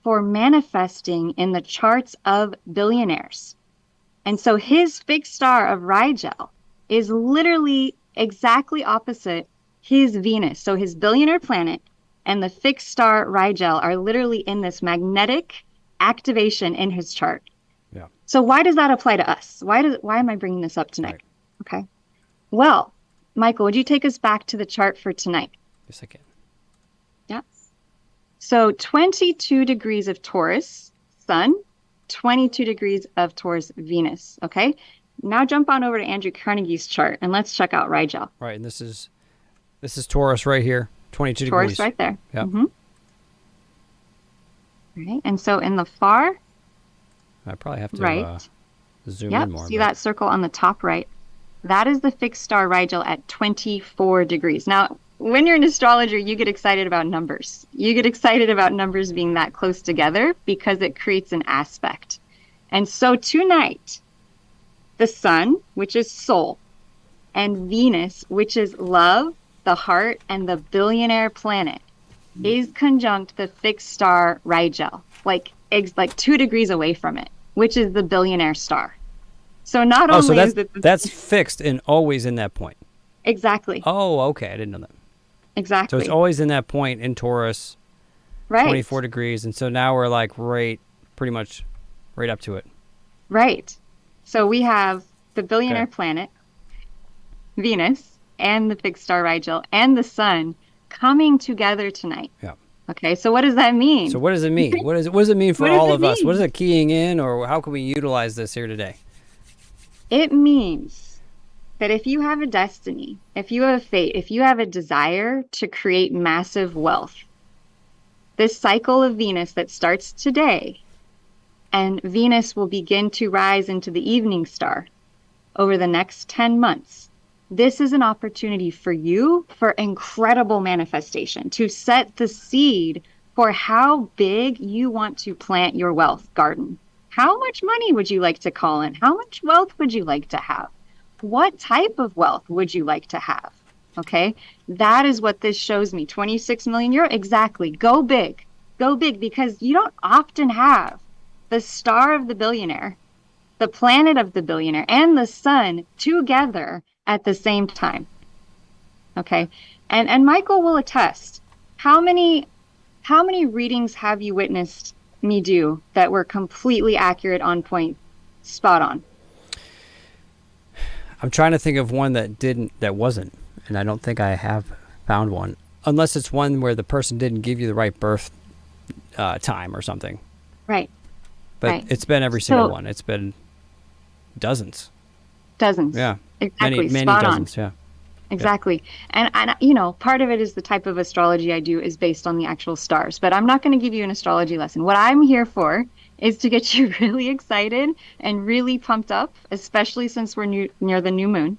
for manifesting in the charts of billionaires. And so his fixed star of Rigel is literally exactly opposite his Venus. So his billionaire planet and the fixed star Rigel are literally in this magnetic activation in his chart. Yeah. So why does that apply to us? Why am I bringing this up tonight? Right. Okay. Well, Michael, would you take us back to the chart for tonight? Yes, I can. Yeah. So 22 degrees of Taurus, Sun, 22 degrees of Taurus, Venus. Okay. Now jump on over to Andrew Carnegie's chart and let's check out Rigel. Right. And this is Taurus right here, 22 Taurus degrees. Right there. Yeah. Mm-hmm. Right. And so in the far. I probably have to zoom in more. See that circle on the top right? That is the fixed star Rigel at 24 degrees. Now, when you're an astrologer, you get excited about numbers. You get excited about numbers being that close together because it creates an aspect. And so tonight, the Sun, which is soul, and Venus, which is love, the heart, and the billionaire planet, is conjunct the fixed star Rigel, like 2 degrees away from it, which is the billionaire star. So not only is it that's fixed and always in that point. Exactly. Oh, okay. I didn't know that. Exactly. So it's always in that point in Taurus, right? 24 degrees, and so now we're like pretty much right up to it. Right. So we have the billionaire planet, Venus, and the fixed star Rigel, and the Sun coming together tonight. Yeah. Okay. So what does that mean? So what does it mean? What does it mean for all of us? What is it keying in, or how can we utilize this here today? It means that if you have a destiny, if you have a fate, if you have a desire to create massive wealth, this cycle of Venus that starts today, and Venus will begin to rise into the evening star over the next 10 months, This is an opportunity for you for incredible manifestation, to set the seed for how big you want to plant your wealth garden. How much money would you like to call in? How much wealth would you like to have? What type of wealth would you like to have? Okay, that is what this shows me. 26 million euro, exactly. Go big, because you don't often have the star of the billionaire, the planet of the billionaire, and the sun together at the same time. Okay, and Michael will attest. How many readings have you witnessed me do that were completely accurate, on point, spot on? I'm trying to think of one that wasn't, and I don't think I have found one, unless it's one where the person didn't give you the right birth time or something. Right. But right. It's been every single one. It's been dozens. Yeah. Exactly. Many spot dozens. on. Yeah. Exactly. And you know, part of it is the type of astrology I do is based on the actual stars, but I'm not going to give you an astrology lesson. What I'm here for is to get you really excited and really pumped up, especially since we're near the new moon,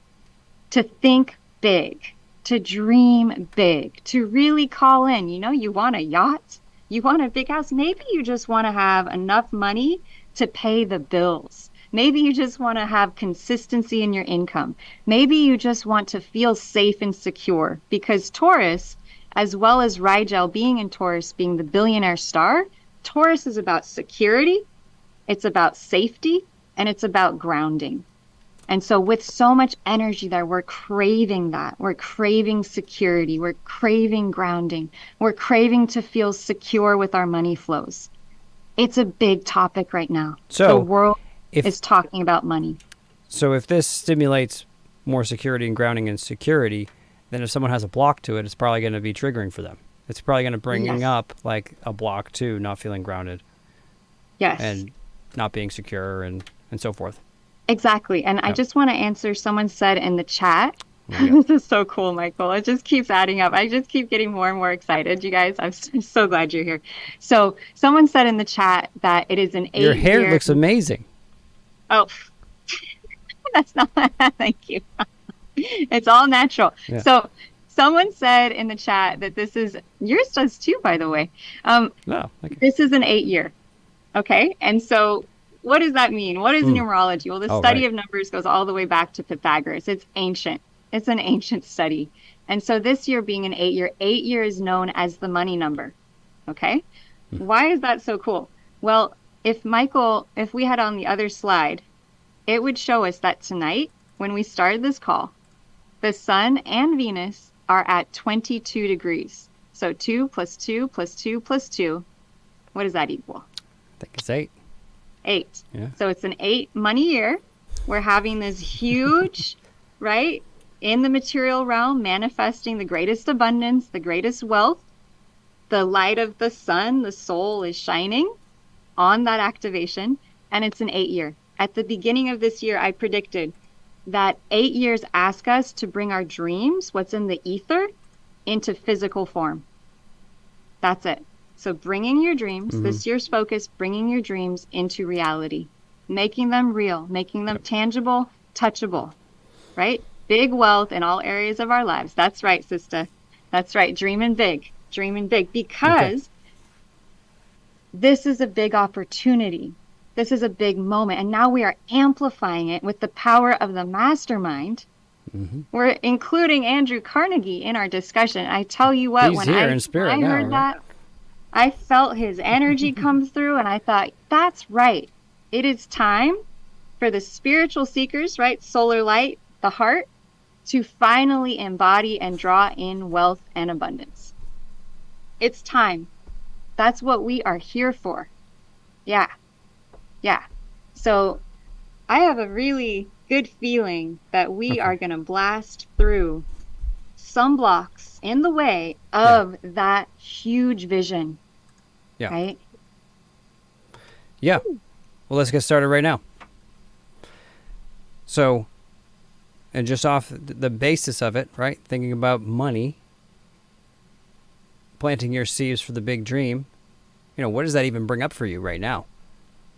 to think big, to dream big, to really call in. You know, you want a yacht, you want a big house. Maybe you just want to have enough money to pay the bills. Maybe you just want to have consistency in your income. Maybe you just want to feel safe and secure, because Taurus, as well as Rigel being in Taurus, being the billionaire star, Taurus is about security, it's about safety, and it's about grounding. And so with so much energy there, we're craving that. We're craving security. We're craving grounding. We're craving to feel secure with our money flows. It's a big topic right now. So the world is talking about money. So if this stimulates more security and grounding and security, then if someone has a block to it, it's probably going to be triggering for them. It's probably going to bring up like a block to not feeling grounded. Yes. And not being secure and so forth. Exactly. And I just want to answer, someone said in the chat, this is so cool, Michael. It just keeps adding up. I just keep getting more and more excited, you guys. I'm so glad you're here. So someone said in the chat that it is an 8-year... Your hair looks amazing. Oh, that's not... Thank you. It's all natural. Yeah. So someone said in the chat that this is... Yours does too, by the way. This is an 8-year. Okay? And so... what does that mean? What is numerology? Well, the study of numbers goes all the way back to Pythagoras. It's ancient. It's an ancient study. And so this year being an 8-year, 8-year is known as the money number. Okay? Why is that so cool? Well, if we had on the other slide, it would show us that tonight, when we started this call, the sun and Venus are at 22 degrees. So 2 plus 2 plus 2 plus 2. What does that equal? I think it's 8. 8. Yeah. So it's an 8 money year. We're having this huge, right, in the material realm, manifesting the greatest abundance, the greatest wealth. The light of the sun, the soul is shining on that activation, and it's an 8-year. At the beginning of this year, I predicted that 8 years ask us to bring our dreams, what's in the ether, into physical form. That's it. So bringing your dreams, this year's focus, bringing your dreams into reality, making them real, making them tangible, touchable, right? Big wealth in all areas of our lives. That's right, sister. That's right. Dreaming big, because this is a big opportunity. This is a big moment. And now we are amplifying it with the power of the mastermind. We're including Andrew Carnegie in our discussion. I tell you what, He's here in spirit I heard that, I felt his energy come through, and I thought, that's right. It is time for the spiritual seekers, right? Solar light, the heart, to finally embody and draw in wealth and abundance. It's time. That's what we are here for. Yeah. So I have a really good feeling that we are going to blast through some blocks in the way of that huge vision. Yeah. Right? Yeah. Well, let's get started right now. So, and just off the basis of it, right? Thinking about money, planting your seeds for the big dream, what does that even bring up for you right now?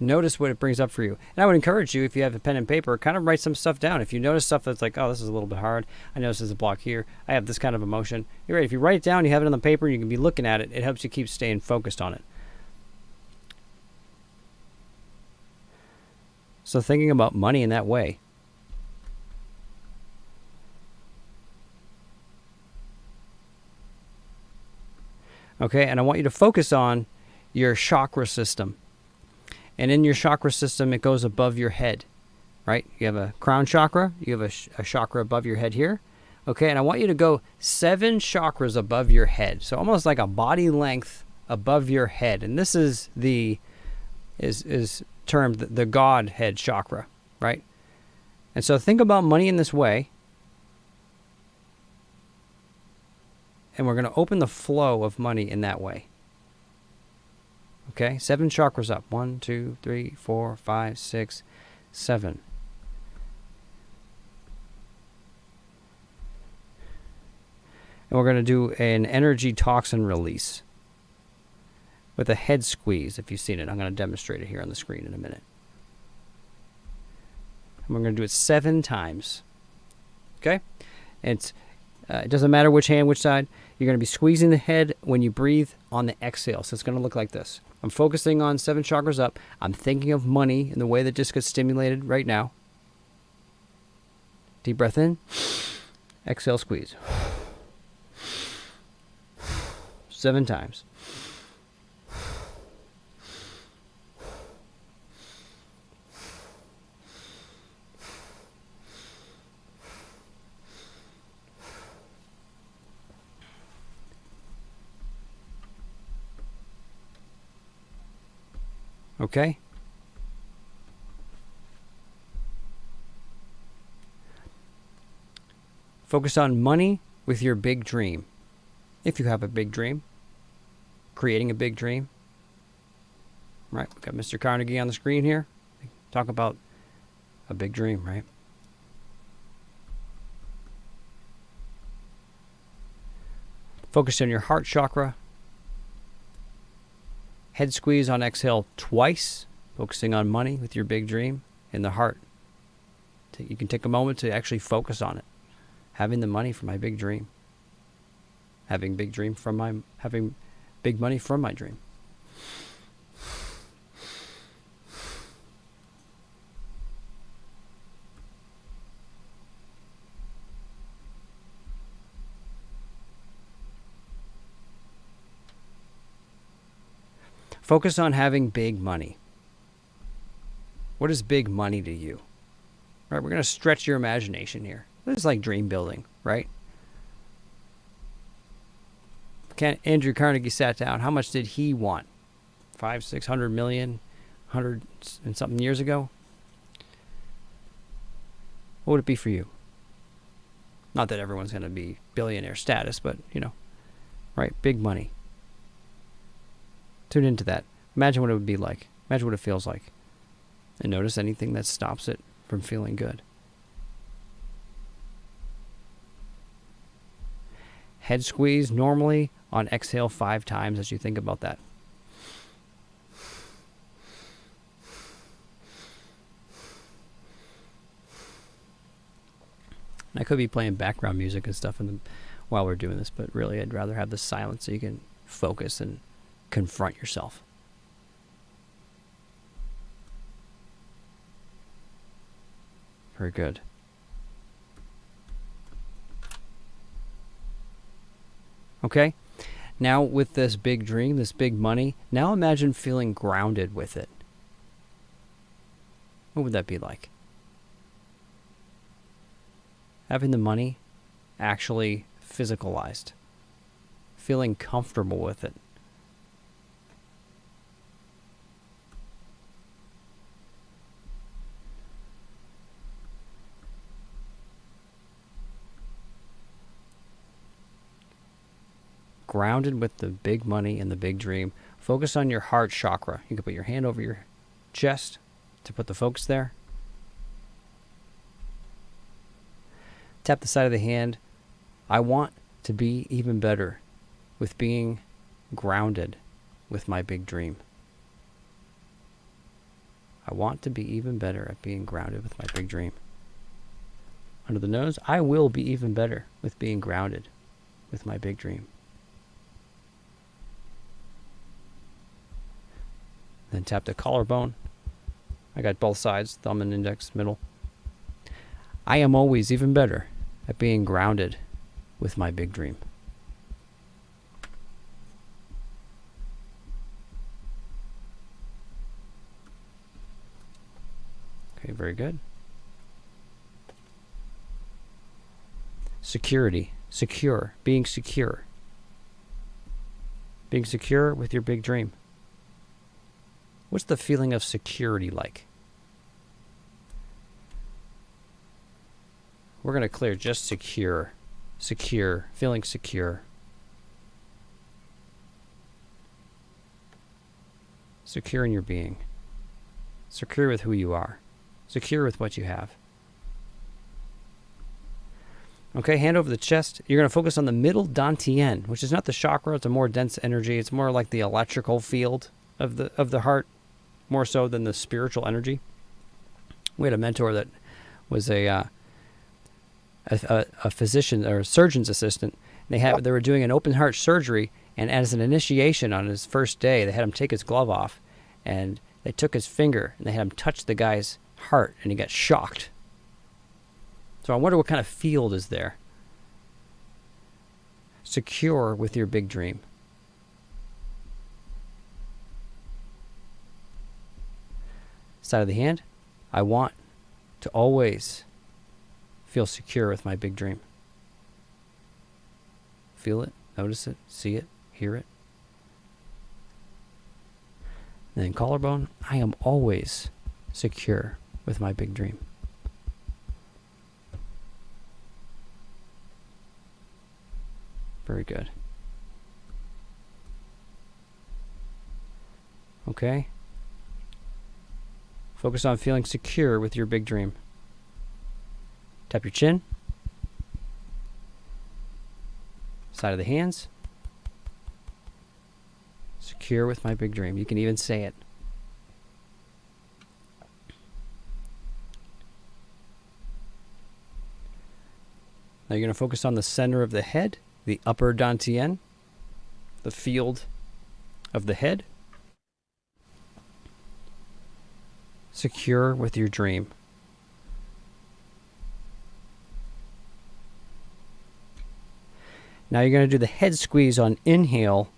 Notice what it brings up for you. And I would encourage you, if you have a pen and paper, kind of write some stuff down. If you notice stuff that's like, oh, this is a little bit hard. I notice there's a block here. I have this kind of emotion. You're right. If you write it down, you have it on the paper, you can be looking at it. It helps you keep staying focused on it. So thinking about money in that way. Okay, and I want you to focus on your chakra system. And in your chakra system, it goes above your head, right? You have a crown chakra. You have a chakra above your head here. Okay, and I want you to go 7 chakras above your head. So almost like a body length above your head. And this is termed the God head chakra, right? And so think about money in this way. And we're going to open the flow of money in that way. Okay, 7 chakras up. 1, 2, 3, 4, 5, 6, 7. And we're going to do an energy toxin release with a head squeeze, if you've seen it. I'm going to demonstrate it here on the screen in a minute. And we're going to do it 7 times. Okay? And it doesn't matter which hand, which side. You're going to be squeezing the head when you breathe on the exhale. So it's going to look like this. I'm focusing on 7 chakras up. I'm thinking of money in the way that just gets stimulated right now. Deep breath in. Exhale, squeeze. 7 times. Okay? Focus on money with your big dream. If you have a big dream, creating a big dream. Right, we've got Mr. Carnegie on the screen here. Talk about a big dream, right? Focus on your heart chakra. Head squeeze on exhale twice, focusing on money with your big dream in the heart. You can take a moment to actually focus on it. Having the money for my big dream. Having big money from my dream. Focus on having big money. What is big money to you? Right, we're going to stretch your imagination here. This is like dream building, right? Andrew Carnegie sat down. How much did he want? 500, 600 million, 100 and something years ago? What would it be for you? Not that everyone's going to be billionaire status, but, right? Big money. Tune into that. Imagine what it would be like. Imagine what it feels like. And notice anything that stops it from feeling good. Head squeeze normally on exhale 5 times as you think about that. I could be playing background music and stuff while we're doing this, but really I'd rather have the silence so you can focus and confront yourself. Very good. Okay, now with this big dream, this big money, now imagine feeling grounded with it. What would that be like? Having the money actually physicalized. Feeling comfortable with it. Grounded with the big money and the big dream. Focus on your heart chakra. You can put your hand over your chest to put the focus there. Tap the side of the hand. I want to be even better with being grounded with my big dream. I want to be even better at being grounded with my big dream. Under the nose, I will be even better with being grounded with my big dream. Then tap the collarbone. I got both sides, thumb and index, middle. I am always even better at being grounded with my big dream. Okay, very good. Security, secure, being secure. Being secure with your big dream. What's the feeling of security like? We're going to clear just secure, secure, feeling secure. Secure in your being. Secure with who you are. Secure with what you have. Okay, hand over the chest. You're going to focus on the middle dantian, which is not the chakra. It's a more dense energy. It's more like the electrical field of the heart, more so than the spiritual energy. We had a mentor that was a physician or a surgeon's assistant. They were doing an open heart surgery, and as an initiation on his first day, they had him take his glove off, and they took his finger and they had him touch the guy's heart, and he got shocked. So I wonder what kind of field is there. Secure with your big dream. Side of the hand, I want to always feel secure with my big dream. Feel it, notice it, see it, hear it. And then collarbone, I am always secure with my big dream. Very good. Okay. Focus on feeling secure with your big dream. Tap your chin. Side of the hands. Secure with my big dream. You can even say it. Now you're going to focus on the center of the head, the upper dantian, the field of the head. Secure with your dream. Now you're going to do the head squeeze on inhale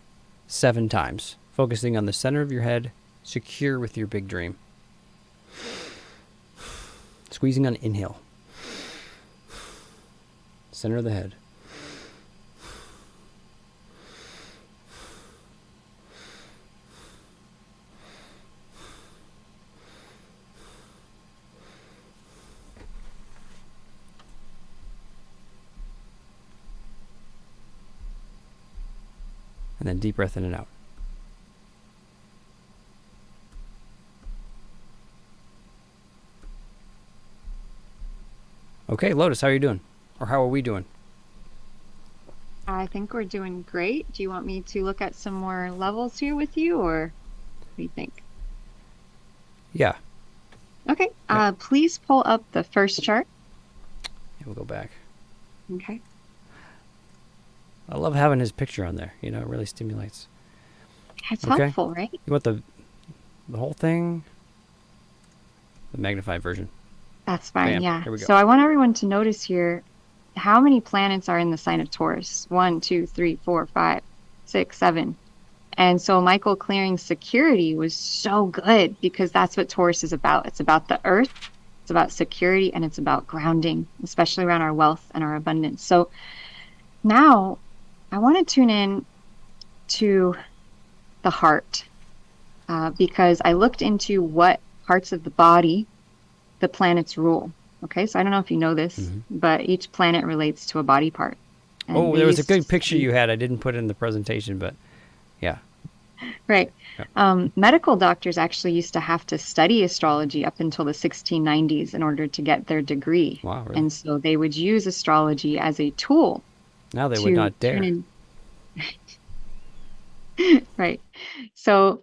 7 times, focusing on the center of your head, secure with your big dream. Squeezing on inhale. Center of the head. And then deep breath in and out. Okay, Lotus, how are you doing? Or how are we doing? I think we're doing great. Do you want me to look at some more levels here with you, or what do you think? Yeah. Okay. Please pull up the first chart. Yeah, we'll go back. Okay. I love having his picture on there. You know, it really stimulates. It's Okay. helpful, right? You want the whole thing? The magnified version. That's fine. Bam. Yeah. Here we go. So I want everyone to notice here how many planets are in the sign of Taurus. 1, 2, 3, 4, 5, 6, 7. And so Michael clearing security was so good because that's what Taurus is about. It's about the earth, it's about security, and it's about grounding, especially around our wealth and our abundance. So now I want to tune in to the heart because I looked into what parts of the body the planets rule. Okay, so I don't know if you know this, but each planet relates to a body part. And Oh, there was a these- good picture you had. I didn't put it in the presentation, but yeah. Right. Medical doctors actually used to have to study astrology up until the 1690s in order to get their degree. Wow, really? And so they would use astrology as a tool Now they to would not dare. turn in. Right. So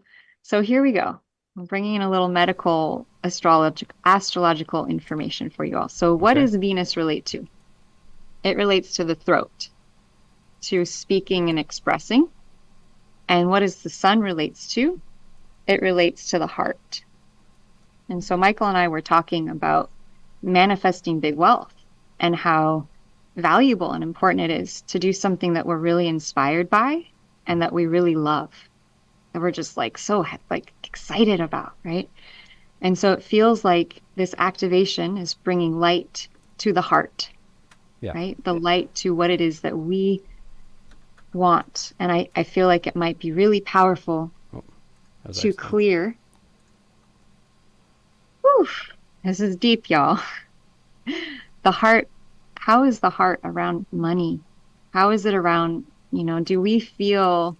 here we go. I'm bringing in a little medical astrological information for you all. So what Okay. does Venus relate to? It relates to the throat, to speaking and expressing. And what does the sun relates to? It relates to the heart. And so Michael and I were talking about manifesting big wealth and how valuable and important it is to do something that we're really inspired by and that we really love, that we're just like so like excited about, right? And so it feels like this activation is bringing light to the heart, Yeah. right? The light to what it is that we want. And I feel like it might be really powerful to clear. Whew, this is deep, y'all. The heart, how is the heart around money? How is it around, do we feel,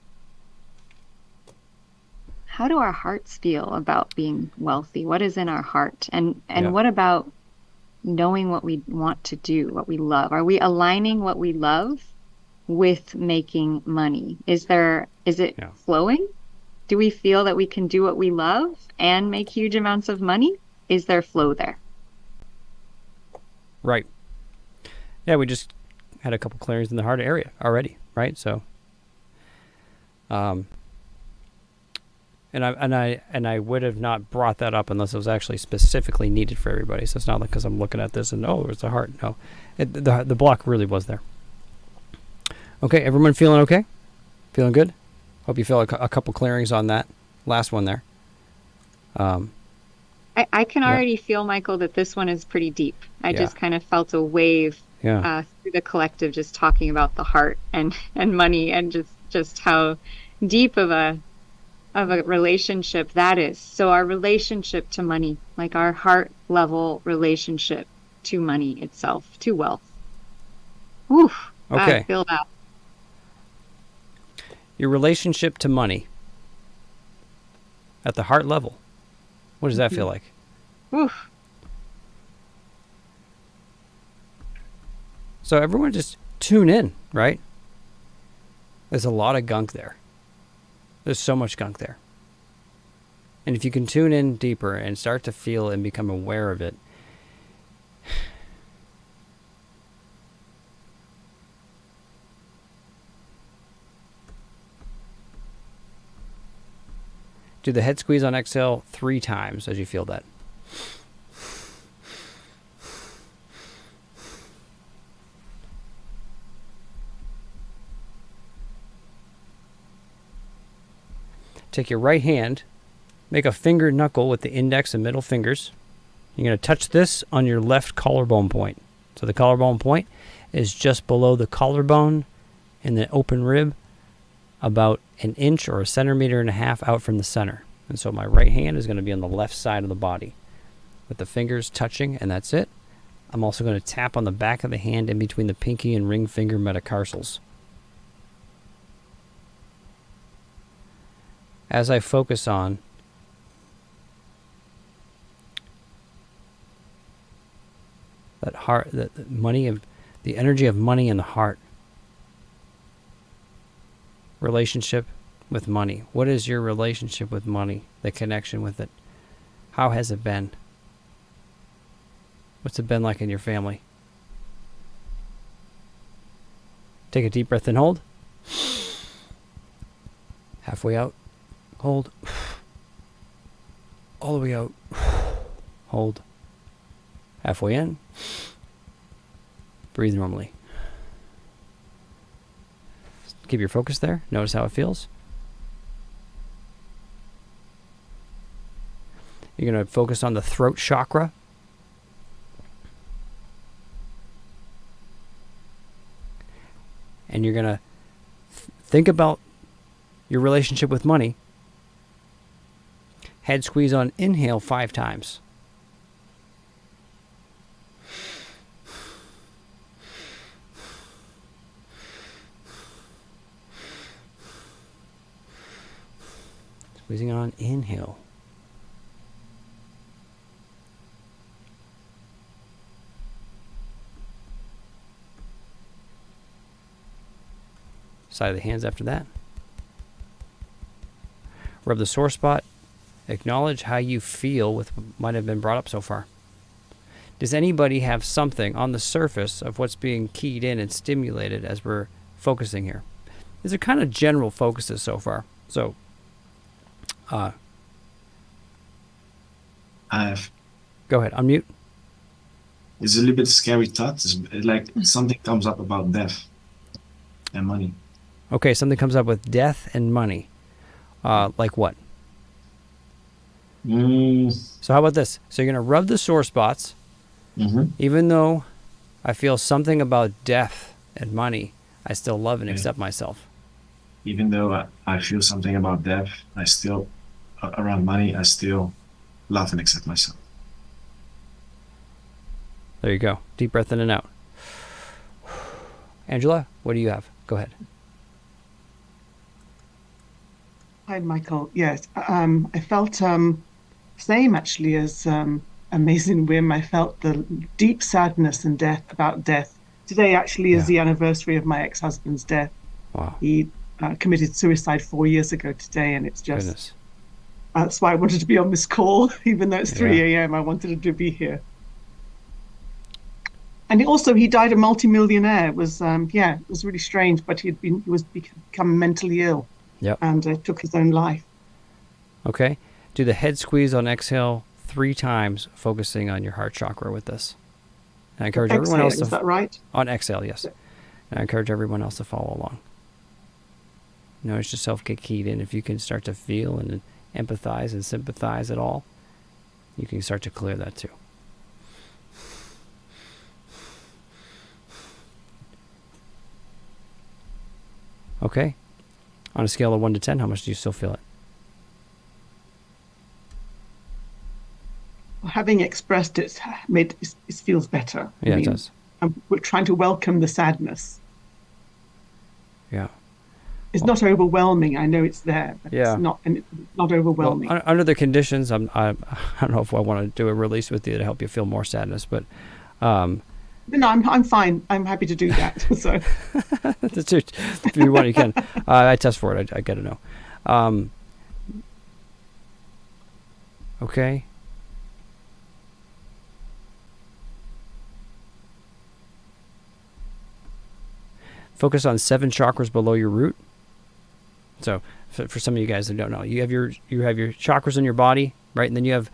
how do our hearts feel about being wealthy? What is in our heart? And what about knowing what we want to do, what we love? Are we aligning what we love with making money? Is it flowing? Do we feel that we can do what we love and make huge amounts of money? Is there flow there? Right. Yeah, we just had a couple clearings in the heart area already, right? So, and I would have not brought that up unless it was actually specifically needed for everybody. So it's not like because I'm looking at this and it's the heart. No, the block really was there. Okay, everyone feeling okay? Feeling good? Hope you feel a couple clearings on that last one there. I can already feel, Michael, that this one is pretty deep. I just kind of felt a wave through the collective, just talking about the heart and money and just how deep of a relationship that is. So our relationship to money, like our heart level relationship to money itself, to wealth. Oof, okay. I feel that. Your relationship to money at the heart level. What does that feel like? Oof. So everyone just tune in, right? There's a lot of gunk there. There's so much gunk there. And if you can tune in deeper and start to feel and become aware of it, do the head squeeze on exhale 3 times as you feel that. Take your right hand, make a finger knuckle with the index and middle fingers. You're going to touch this on your left collarbone point. So the collarbone point is just below the collarbone and the open rib, about 1 inch or 1.5 centimeters out from the center. And so my right hand is going to be on the left side of the body with the fingers touching, and that's it. I'm also going to tap on the back of the hand in between the pinky and ring finger metatarsals. As I focus on that heart, the energy of money in the heart, relationship with money. What is your relationship with money? The connection with it. How has it been? What's it been like in your family? Take a deep breath and hold. Halfway out. Hold. All the way out. Hold. Halfway in. Breathe normally. Keep your focus there. Notice how it feels. You're going to focus on the throat chakra. And you're going to think about your relationship with money. Head squeeze on inhale 5 times. Squeezing on inhale. Side of the hands after that. Rub the sore spot Acknowledge how you feel with what might have been brought up so far. Does anybody have something on the surface of what's being keyed in and stimulated as we're focusing here? These are kind of general focuses so far. So, I have. go ahead, unmute. It's a little bit scary thought. It's like something comes up about death and money. Okay, something comes up with death and money. Like what? So how about this? So you're going to rub the sore spots. Even though I feel something about death and money, I still love and accept myself. Even though I feel something about death, I still, around money, I still love and accept myself. There you go. Deep breath in and out. Angela, what do you have? Go ahead. Hi, Michael. Yes, I felt same actually as Amazing Wim. I felt the deep sadness and about death. Today actually is the anniversary of my ex-husband's death. Wow. He committed suicide 4 years ago today, and it's just Goodness. That's why I wanted to be on this call, even though it's 3 a.m. I wanted to be here. And also, he died a multimillionaire. It was it was really strange, but he was become mentally ill. Yep. And took his own life. Okay. Do the head squeeze on exhale 3 times, focusing on your heart chakra with this. And I encourage everyone else to... Is that right? On exhale, yes. And I encourage everyone else to follow along. Notice yourself get keyed in. If you can start to feel and empathize and sympathize at all, you can start to clear that too. Okay. On a scale of 1 to 10, how much do you still feel it? Having expressed it, it feels better. Yeah, it does. We're trying to welcome the sadness. Yeah. It's not overwhelming. I know it's there, but it's not overwhelming. Well, under the conditions, I don't know if I want to do a release with you to help you feel more sadness, but no, I'm fine. I'm happy to do that. So if you want, you can. I test for it. I got to know. Okay. Focus on 7 chakras below your root. So, for some of you guys that don't know, you have your chakras in your body, right? And then you have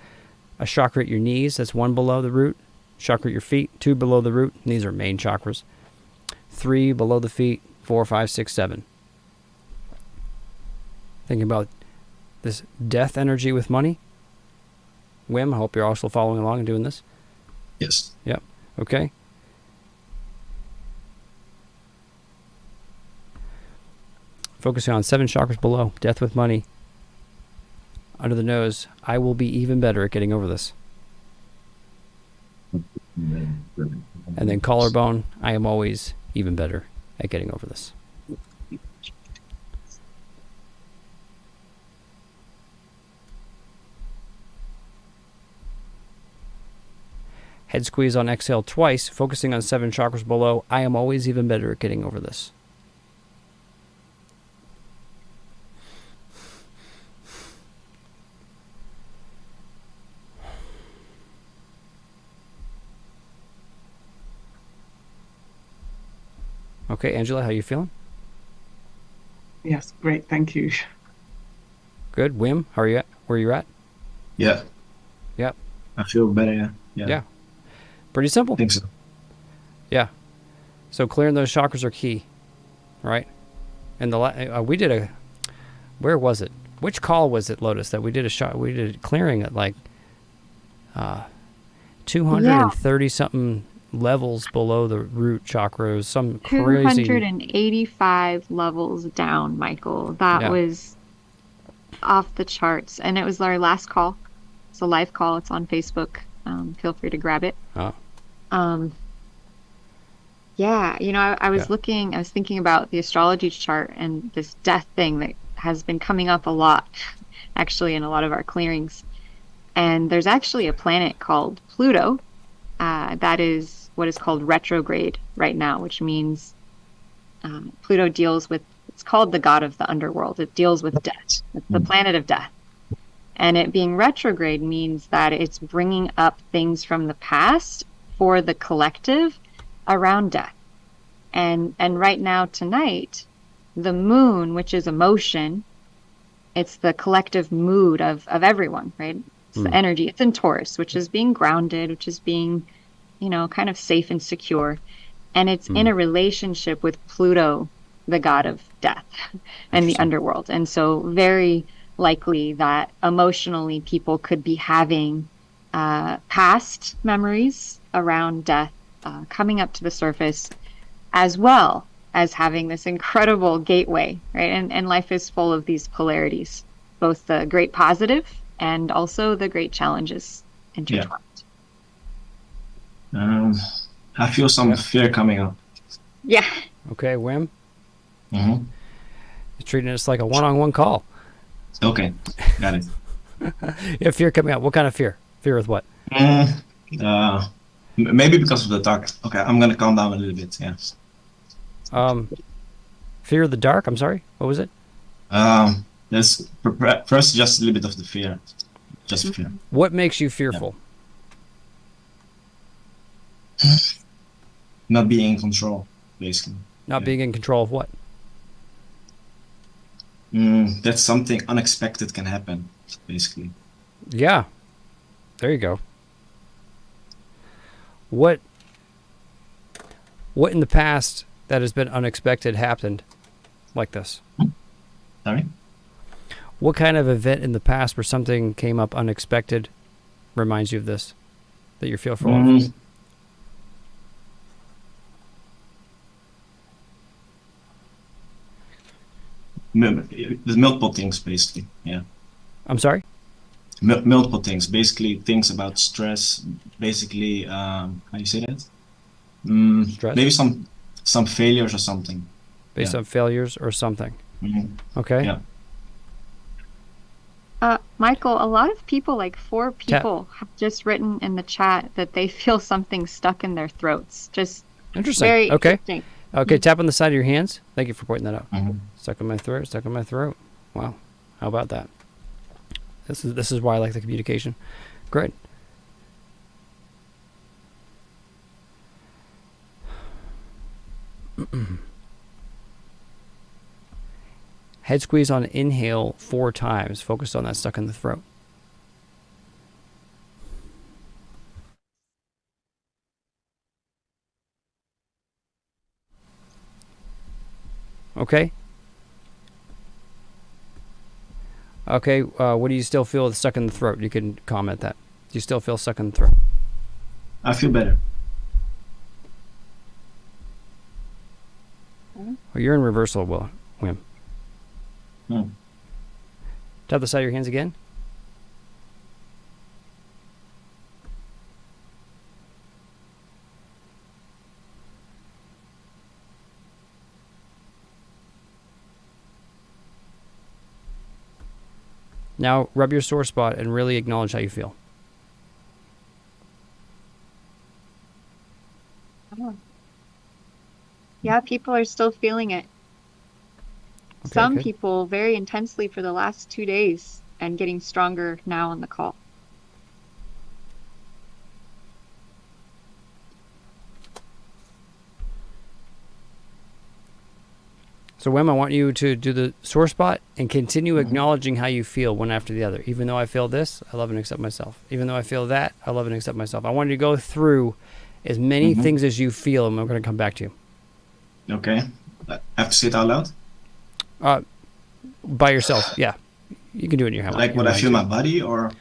a chakra at your knees. That's 1 below the root. Chakra at your feet, 2 below the root. And these are main chakras. 3 below the feet, 4, 5, 6, 7. Thinking about this death energy with money. Wim, I hope you're also following along and doing this. Yes. Yep. Okay. Focusing on 7 chakras below, death with money. Under the nose, I will be even better at getting over this. And then collarbone, I am always even better at getting over this. Head squeeze on exhale twice, focusing on 7 chakras below. I am always even better at getting over this. Okay, Angela, how you feeling? Yes, great, thank you. Good. Wim, how are you at? Where you at? Yeah. Yep. I feel better. Yeah. Pretty simple. I think so. Yeah. So clearing those chakras are key, right? And we did a, where was it? Which call was it, Lotus, that we did we did clearing at like 230 something levels below the root chakras, some crazy 285 levels down, Michael. That was off the charts, and it was our last call. It's a live call. It's on Facebook. Feel free to grab it. Yeah, I was thinking about the astrology chart and this death thing that has been coming up a lot, actually, in a lot of our clearings. And there's actually a planet called Pluto that is what is called retrograde right now, which means Pluto deals with, it's called the god of the underworld. It deals with death. It's the planet of death. And it being retrograde means that it's bringing up things from the past for the collective around death. And right now, tonight, the moon, which is emotion, it's the collective mood of everyone, right? It's the energy. It's in Taurus, which is being grounded, which is being, kind of safe and secure. And it's in a relationship with Pluto, the god of death and the underworld. And so very likely that emotionally people could be having past memories around death coming up to the surface, as well as having this incredible gateway, right? And life is full of these polarities, both the great positive and also the great challenges intertwined. I feel some fear coming up. Yeah. Okay, Wim. Mm-hmm. You're treating us like a one-on-one call. Okay, got it. You have fear coming up. What kind of fear? Fear with what? Maybe because of the dark. Okay, I'm gonna calm down a little bit. Yeah. Fear of the dark. I'm sorry. What was it? There's first just a little bit of the fear. Just fear. What makes you fearful? Yeah. Not being in control, basically. Not being in control of what? That something unexpected can happen, basically. Yeah. There you go. What in the past that has been unexpected happened like this? Sorry? What kind of event in the past where something came up unexpected reminds you of this, that you're fearful of? The multiple things, basically. Yeah. I'm sorry? Multiple things, basically things about stress. Basically, how do you say that? Stress? Maybe some failures or something. Based on failures or something. Mm-hmm. Okay. Yeah. Michael, a lot of people, like 4 people, have just written in the chat that they feel something stuck in their throats. Just interesting. Very okay. interesting. Okay, tap on the side of your hands. Thank you for pointing that out. Mm-hmm. Stuck in my throat, stuck in my throat. Wow. How about that? This is why I like the communication. Great. Head squeeze on inhale 4 times. Focus on that stuck in the throat. Okay. Okay, what do you still feel stuck in the throat? You can comment that. Do you still feel stuck in the throat? I feel better. Well, you're in reversal, Wim. Tap the side of your hands again. Now rub your sore spot and really acknowledge how you feel. Yeah, people are still feeling it. Okay, Some good. people very intensely for the last 2 days and getting stronger now on the call. So, Wim, I want you to do the sore spot and continue acknowledging how you feel one after the other. Even though I feel this, I love and accept myself. Even though I feel that, I love and accept myself. I want you to go through as many things as you feel, and we're going to come back to you. Okay. I have to say it out loud? By yourself, yeah. You can do it in your head. Like what I feel in my body, or?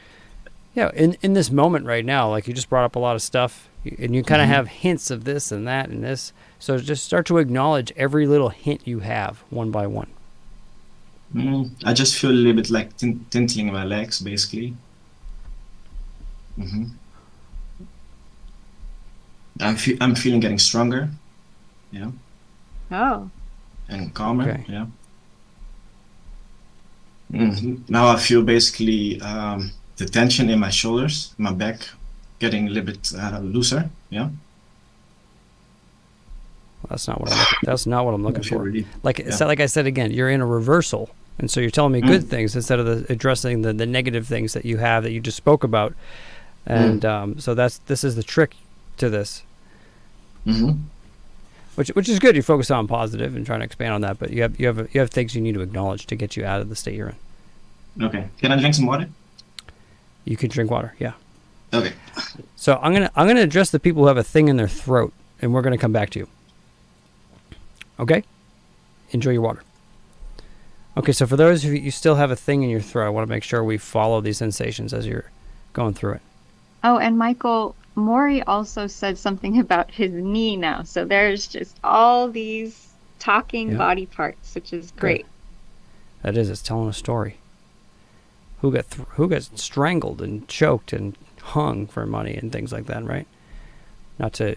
Yeah, in this moment right now, like you just brought up a lot of stuff, and you kind of have hints of this and that and this. So just start to acknowledge every little hint you have, one by one. I just feel a little bit like tingling in my legs, basically. I'm feeling getting stronger. Yeah. Oh. And calmer. Okay. Yeah. Now I feel basically the tension in my shoulders, my back, getting a little bit looser. Yeah. That's not what I'm looking. That's not what I'm looking for. Really, Like I said again, you're in a reversal. And so you're telling me good things instead of addressing the negative things that you have that you just spoke about. And so this is the trick to this. Mm-hmm. Which is good. You focus on positive and trying to expand on that, but you have things you need to acknowledge to get you out of the state you're in. Okay. Can I drink some water? You can drink water, yeah. Okay. So I'm gonna address the people who have a thing in their throat, and we're gonna come back to you. Okay? Enjoy your water. Okay, so for those of you still have a thing in your throat, I want to make sure we follow these sensations as you're going through it. Oh, and Michael, Maury also said something about his knee now. So there's just all these talking body parts, which is great. That is, it's telling a story. Who got strangled and choked and hung for money and things like that, right? Not to...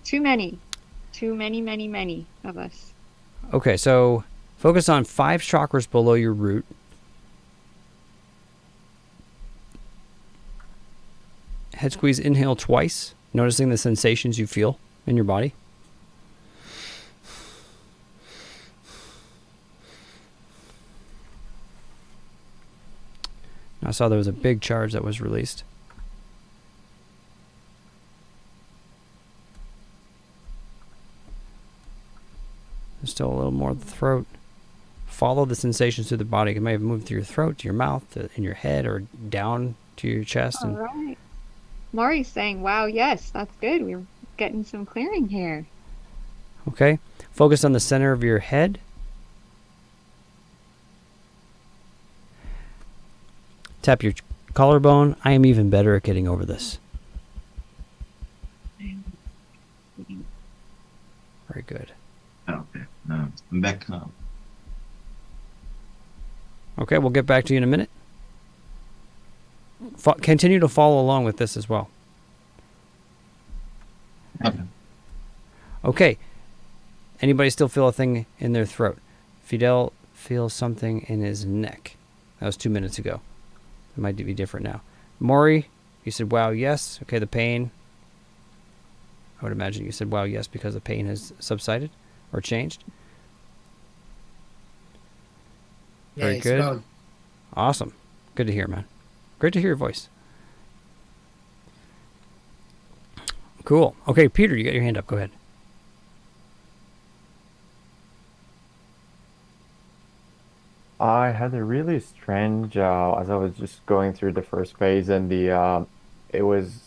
Too many, many of us. Okay, so focus on 5 chakras below your root. Head squeeze, inhale twice, noticing the sensations you feel in your body. I saw there was a big charge that was released. There's still a little more of the throat. Follow the sensations through the body. It may have moved through your throat, to your mouth, in your head, or down to your chest. All right. Maury's saying, wow, yes, that's good. We're getting some clearing here. Okay. Focus on the center of your head. Tap your collarbone. I am even better at getting over this. Very good. Okay. I'm back now. Okay, we'll get back to you in a minute. Continue to follow along with this as well. Okay. Okay. Anybody still feel a thing in their throat? Fidel feels something in his neck. That was 2 minutes ago. It might be different now. Maury, you said, wow, yes. Okay, the pain. I would imagine you said, wow, yes, because the pain has subsided or changed. Yeah, Very it's good. gone. Awesome. Good to hear, man. Great to hear your voice. Cool. Okay, Peter, you got your hand up. Go ahead. I had a really strange, as I was just going through the first phase, and it was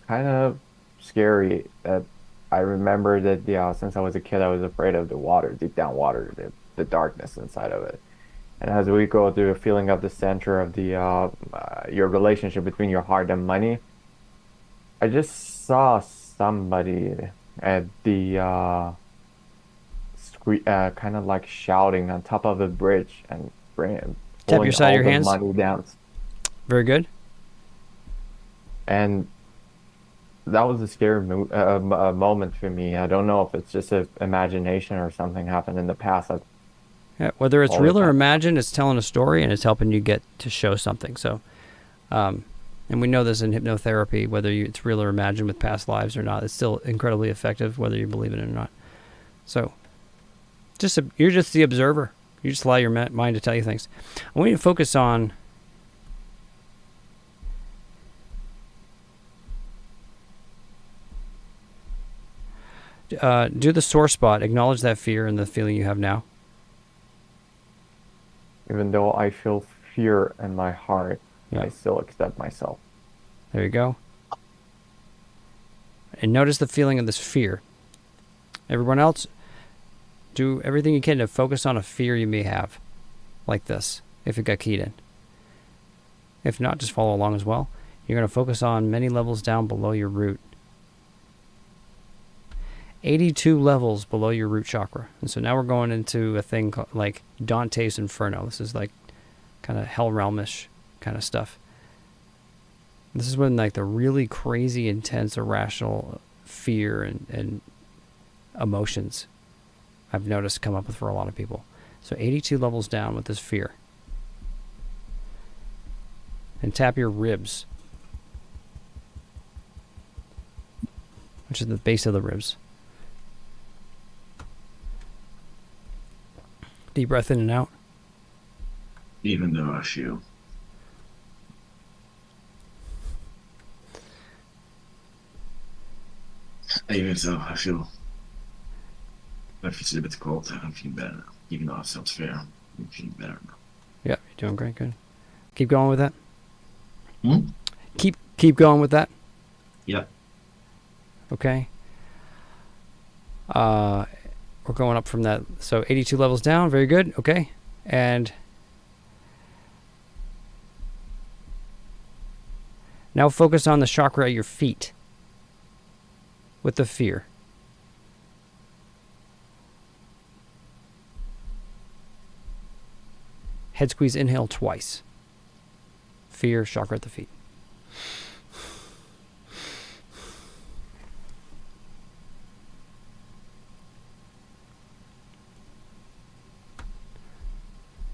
kind of scary. That I remember that since I was a kid, I was afraid of the water, deep down water, the darkness inside of it. And as we go through the feeling of the center of your relationship between your heart and money, I just saw somebody at the kind of like shouting on top of the bridge and Tap your side of your hands. Money down. Very good. And that was a scary moment for me. I don't know if it's just an imagination or something happened in the past. Yeah, whether it's real or imagined, it's telling a story and it's helping you get to show something. So, and we know this in hypnotherapy, whether it's real or imagined with past lives or not, it's still incredibly effective, whether you believe it or not. So, you're just the observer. You just allow your mind to tell you things. I want you to focus on do the sore spot. Acknowledge that fear and the feeling you have now. Even though I feel fear in my heart, Yeah. I still accept myself. There you go. And notice the feeling of this fear. Everyone else, do everything you can to focus on a fear you may have, like this, if it got keyed in. If not, just follow along as well. You're going to focus on many levels down below your root. 82 levels below your root chakra. And so now we're going into a thing called, like Dante's Inferno. This is like kind of hell realmish kind of stuff. This is when like the really crazy, intense, irrational fear and emotions I've noticed come up with for a lot of people. So 82 levels down with this fear. And tap your ribs, which is the base of the ribs. Deep breath in and out. even though I feel if it's a little bit cold, I'm feeling better now. Even though I felt fair, I'm feeling better now. Yeah, you're doing great. Good. Keep going with that. Hmm? Keep going with that. Yeah. Okay. We're going up from that. So 82 levels down. Very good. Okay. And now focus on the chakra at your feet with the fear. Head squeeze, inhale twice. Fear, chakra at the feet.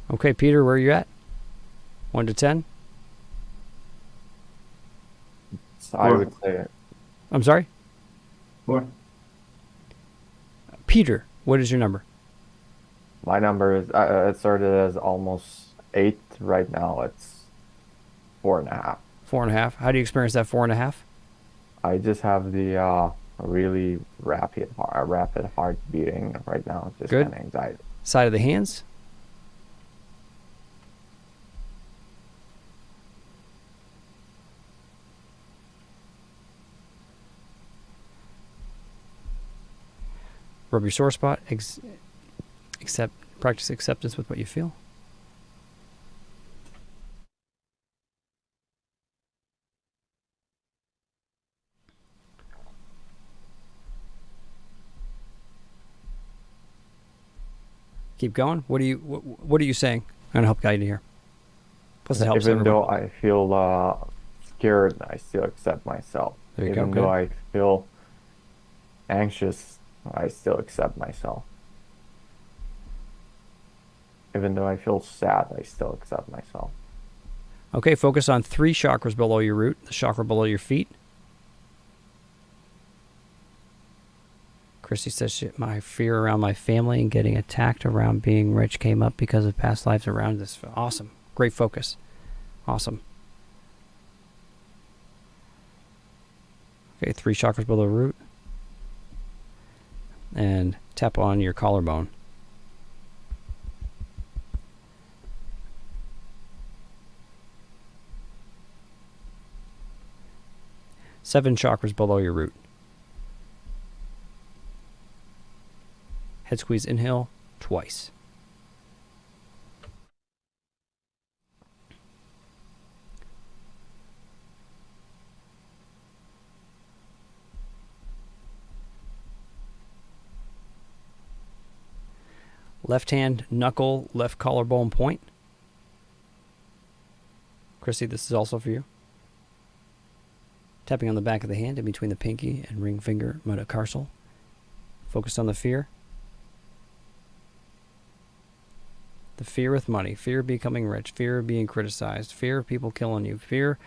Okay, Peter, where are you at? 1 to 10? So I would say I'm sorry? 4. Peter, what is your number? my number is, it started as almost 8. Right now it's 4.5. 4.5. How do you experience that 4.5? I just have the really rapid heart beating right now. Just Good. kind of anxiety. Side of the hands? Rub your sore spot. Practice acceptance with what you feel. Keep going. What are you saying? I'm gonna help guide you here. Plus, it helps Even everyone. though I feel scared, I still accept myself. There you Even go. though Good. I feel anxious, I still accept myself. Even though I feel sad, I still accept myself. Okay, focus on 3 chakras below your root, the chakra below your feet. Christy says, my fear around my family and getting attacked around being rich came up because of past lives around this. Awesome. Great focus. Awesome. Okay, 3 chakras below the root. And tap on your collarbone. Seven chakras below your root. Head squeeze, inhale twice. Left hand knuckle, left collarbone point. Chrissy, this is also for you. Tapping on the back of the hand in between the pinky and ring finger metatarsal. Focused on the fear. The fear with money, fear of becoming rich, fear of being criticized, fear of people killing you, fear